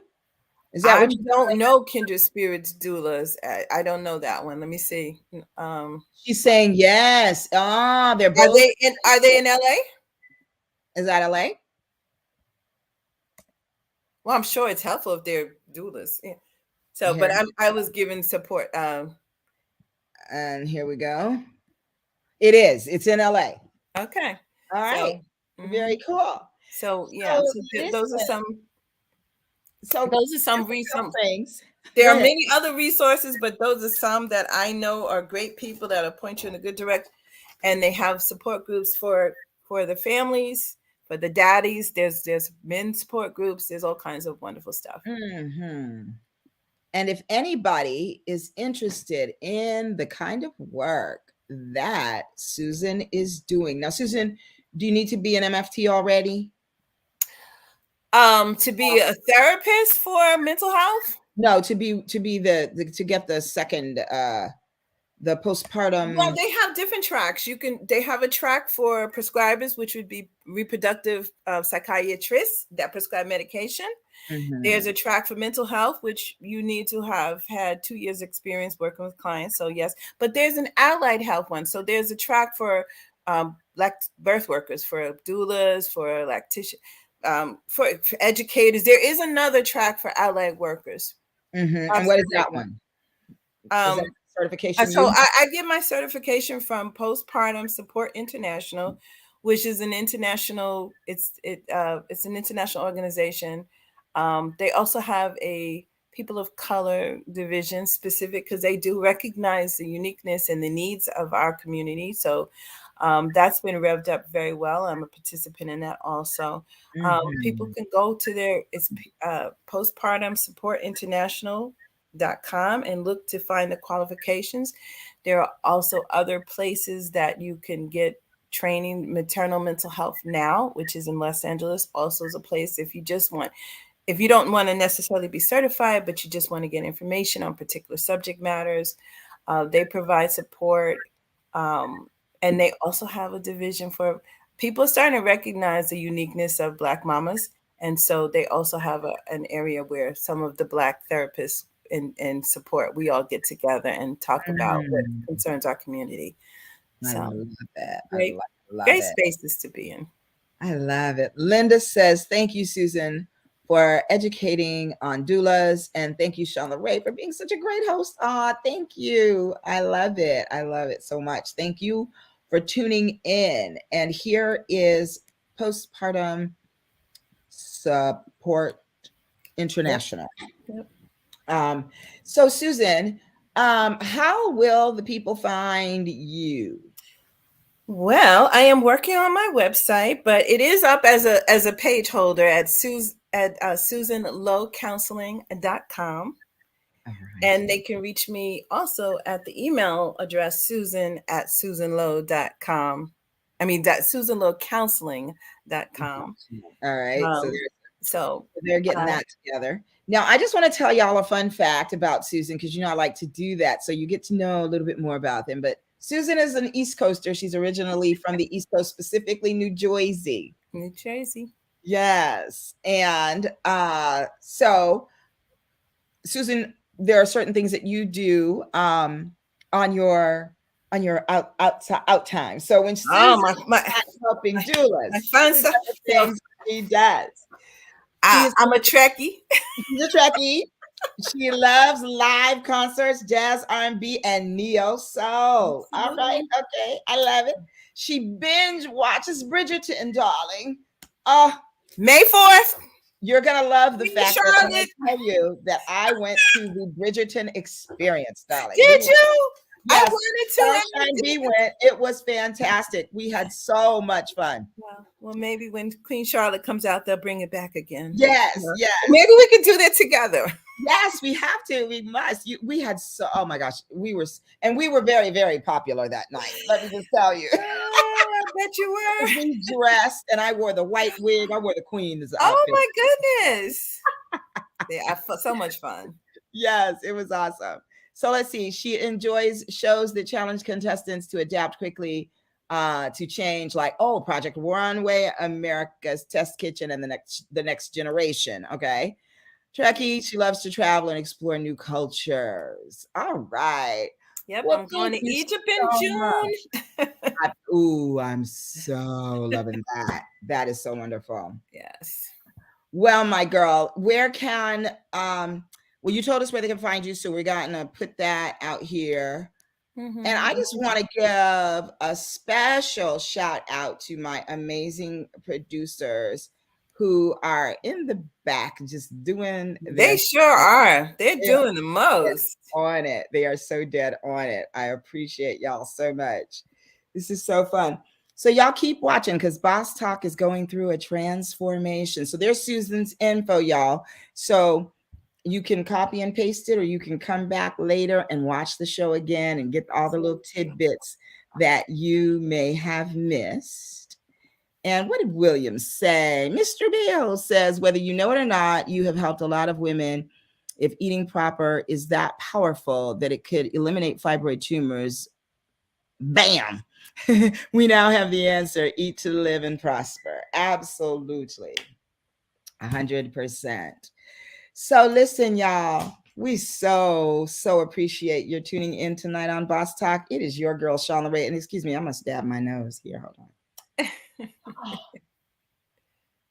Is that I what you're don't saying? know Kindred Spirits doulas. I don't know that one. Let me see. She's saying yes. They're Are both. they in LA? Is that LA? Well, I'm sure it's helpful if they're doulas. Yeah. So, but Here. I was given support. And here we go. It is. It's in LA. Okay. All right. So, mhm. Very cool. So yeah. So So those are listen. some. So Those are here's some a couple things. There Go are ahead. many other resources, but those are some that I know are great people that'll point you in a good direction. And they have support groups for the families, for the daddies. There's men's support groups. There's all kinds of wonderful stuff. Mm-hmm. And if anybody is interested in the kind of work that Susan is doing now, Susan, do you need to be an MFT already? To be a therapist for mental health. No, to be the to get the second the Well, postpartum. they have different tracks. They have a track for prescribers, which would be reproductive psychiatrists that prescribe medication. There's Mhm. a track for mental health, which you need to have had 2 years experience working with clients. So yes, but there's an allied health one. So there's a track for birth workers, for doulas, for lactation, for educators. There is another track for allied workers. Mhm. And what is that one? Is that Um, certification so you? I get my certification from Postpartum Support International, which is an international. It's an international organization. They also have a people of color division specific because they do recognize the uniqueness and the needs of our community. So that's been revved up very well. I'm a participant in that also. People Mhm. can go to it's Postpartum Support International.com and look to find the qualifications. There are also other places that you can get training. Maternal Mental Health Now, which is in Los Angeles, also is a place if you don't want to necessarily be certified, but you just want to get information on particular subject matters. They provide support. And they also have a division for people starting to recognize the uniqueness of Black mamas. And so they also have an area where some of the Black therapists and support, we all get together and talk about what Mm. concerns our community. I So love that. great, Love great it. spaces to be in. I love it. Linda says, thank you, Susan, for educating on doulas. And thank you, Shauna Ray, for being such a great host. Thank you. I love it. I love it so much. Thank you for tuning in. And here is postpartum Support Yep. International. Yep. Um, so Susan, how will the people find you? Well, I am working on my website, but it is up as a page holder at susanlowcounseling.com. All right. And they can reach me also at the email address susan@susanlow.com. I mean, susanlowcounseling.com. All right. So Um, so, they're getting uh, that together. Now, I just want to tell y'all a fun fact about Susan because you know I like to do that, so you get to know a little bit more about them. But Susan is an East Coaster. She's originally from the East Coast, specifically New Jersey. New Jersey. Yes, and so Susan, there are certain things that you do on your out time. So when Oh, Susan's my, not helping my doulas, fun these stuff. are the things she does. She is I'm a Trekkie. she's a Trekkie. She loves live concerts, jazz, R&B, and neo soul. All right, Absolutely. okay, I love it. She binge watches Bridgerton, darling. Oh, May 4th. you're gonna love the Queen fact that I'm gonna Charlotte. tell you that I went to the Bridgerton experience, darling. Did you? I Yes, wanted to and I Starshine B didn't. went. It was fantastic. We had so much fun. Well, maybe when Queen Charlotte comes out, they'll bring it back again. Yes, yes. Maybe we can do that together. Yes, we have to. We must. We had so. Oh my gosh, and we were very, very popular that night. Let me just tell you. I bet you were. We dressed, and I wore the white wig. I wore the queen's Oh outfit. my goodness. Yeah, so much fun. Yes, it was awesome. So let's see. She enjoys shows that challenge contestants to adapt quickly to change, like Project Runway, America's Test Kitchen, and the next generation. Okay. Trekkie, she loves to travel and explore new cultures. All right. Yep, Well, I'm going thank to you Egypt in so June. much. Ooh, I'm so loving that. That is so wonderful. Yes. Well, my girl, where can well, you told us where they can find you, so we're gonna put that out here. And I just want to give a special shout out to my amazing producers who are in the back just doing They their sure are. They're they're doing the most. on it. They are so dead on it. I appreciate y'all so much. This is so fun. So y'all keep watching because Boss Talk is going through a transformation. So there's Susan's info, y'all. So you can copy and paste it, or you can come back later and watch the show again and get all the little tidbits that you may have missed. And what did William say? Mr. Bill says, whether you know it or not, you have helped a lot of women. If eating proper is that powerful that it could eliminate fibroid tumors, bam, we now have the answer. Eat to live and prosper. Absolutely. 100%. So listen, y'all, we so appreciate your tuning in tonight on Boss Talk. It is your girl, Shauna Ray. And excuse me, I'm going to stab my nose here. Hold on.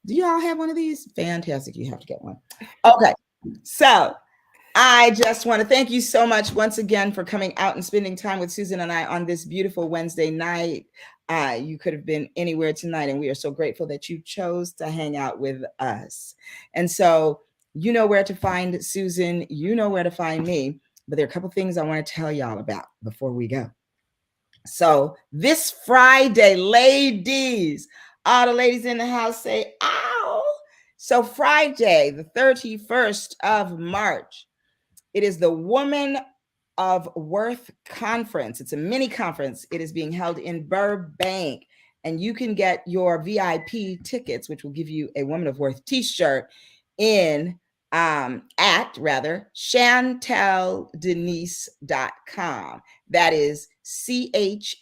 Do y'all have one of these? Fantastic. You have to get one. Okay. So I just want to thank you so much once again for coming out and spending time with Susan and I on this beautiful Wednesday night. You could have been anywhere tonight, and we are so grateful that you chose to hang out with us. And so you know where to find Susan, you know where to find me, but there are a couple things I want to tell y'all about before we go. So this Friday, ladies, all the ladies in the house say, ow. So Friday, the 31st of March, it is the Woman of Worth Conference. It's a mini conference. It is being held in Burbank. And you can get your VIP tickets, which will give you a Woman of Worth t-shirt in at rather chanteldenise.com. That is ChantelDeniese,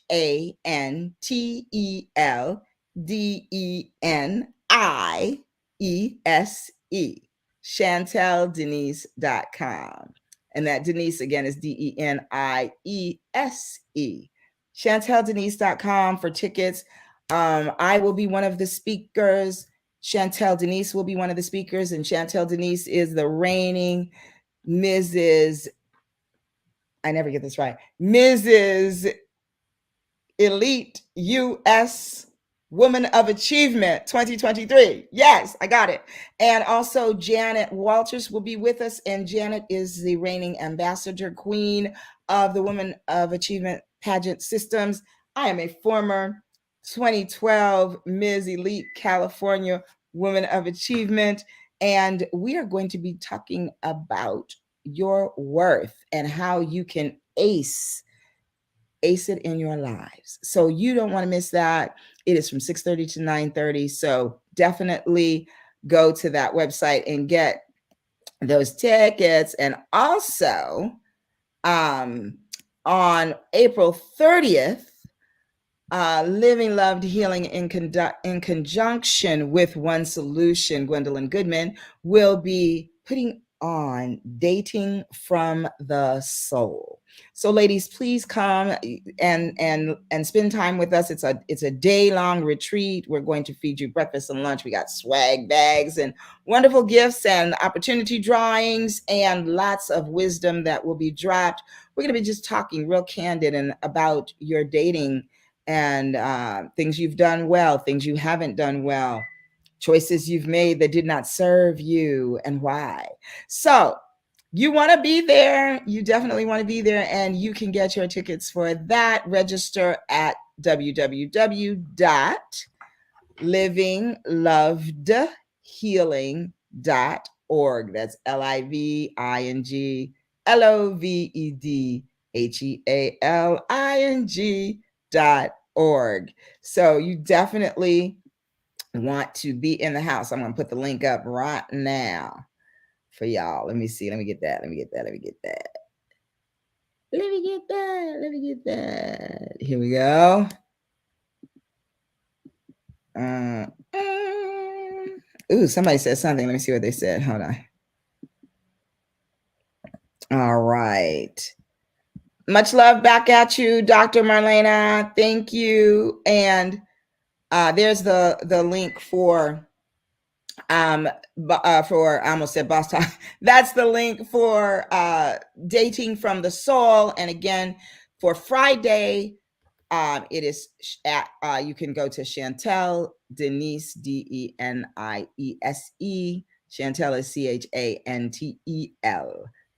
chanteldenise.com. And that Denise again is DENIESE. chanteldenise.com for tickets. I will be one of the speakers. Chantel Denise will be one of the speakers, and Chantel Denise is the reigning Mrs. I never get this right. Mrs. Elite US Woman of Achievement 2023. Yes, I got it. And also, Janet Walters will be with us. And Janet is the reigning ambassador queen of the Woman of Achievement pageant systems. I am a former 2012 Ms. Elite California Woman of Achievement. And we are going to be talking about your worth and how you can ace it in your lives. So you don't want to miss that. It is from 6:30 to 9:30. So definitely go to that website and get those tickets. And also on April 30th, Living Loved Healing in conjunction with One Solution, Gwendolyn Goodman, will be putting on Dating from the Soul. So ladies, please come and spend time with us. It's a day-long retreat. We're going to feed you breakfast and lunch. We got swag bags and wonderful gifts and opportunity drawings and lots of wisdom that will be dropped. We're going to be just talking real candid and about your dating and things you've done well, things you haven't done well, choices you've made that did not serve you, and why. So you want to be there. You definitely want to be there, and you can get your tickets for that. Register at www.livinglovedhealing.org. That's livinglovedhealing.org. So you definitely want to be in the house. I'm going to put the link up right now for y'all. Let me see. Let me get that. Let me get that. Let me get that. Let me get that. Let me get that. Here we go. Ooh, somebody said something. Let me see what they said. Hold on. All right. Much love back at you, Dr. Marlena. Thank you. And there's the link for I almost said boss talk. That's the link for Dating from the Soul. And again, for Friday, it is at you can go to Chantel Denise DENIESE. Chantel is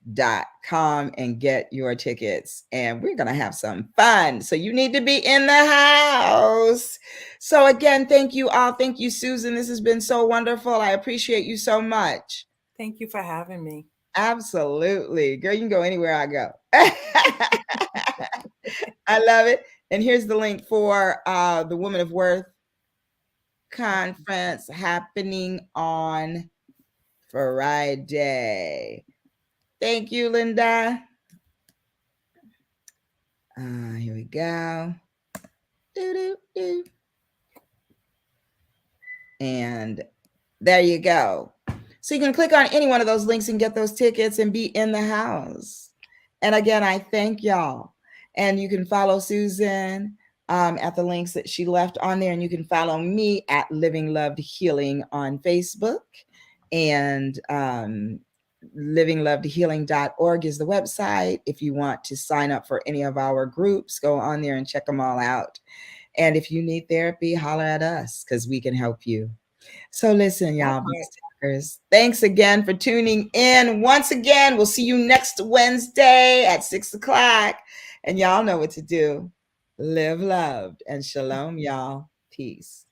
CHANTEL.com and get your tickets. And we're gonna have some fun. So you need to be in the house. So again, thank you all. Thank you, Susan. This has been so wonderful. I appreciate you so much. Thank you for having me. Absolutely. Girl, you can go anywhere I go. I love it. And here's the link for the Woman of Worth conference happening on Friday. Thank you, Linda. Here we go. Doo-doo-doo. And there you go. So you can click on any one of those links and get those tickets and be in the house. And again, I thank y'all. And you can follow Susan at the links that she left on there. And you can follow me at Living Loved Healing on Facebook. And livinglovedhealing.org is the website. If you want to sign up for any of our groups, go on there and check them all out. And if you need therapy, holler at us because we can help you. So listen, y'all, thanks again for tuning in. Once again, we'll see you next Wednesday at 6:00. And y'all know what to do. Live loved and shalom, y'all. Peace.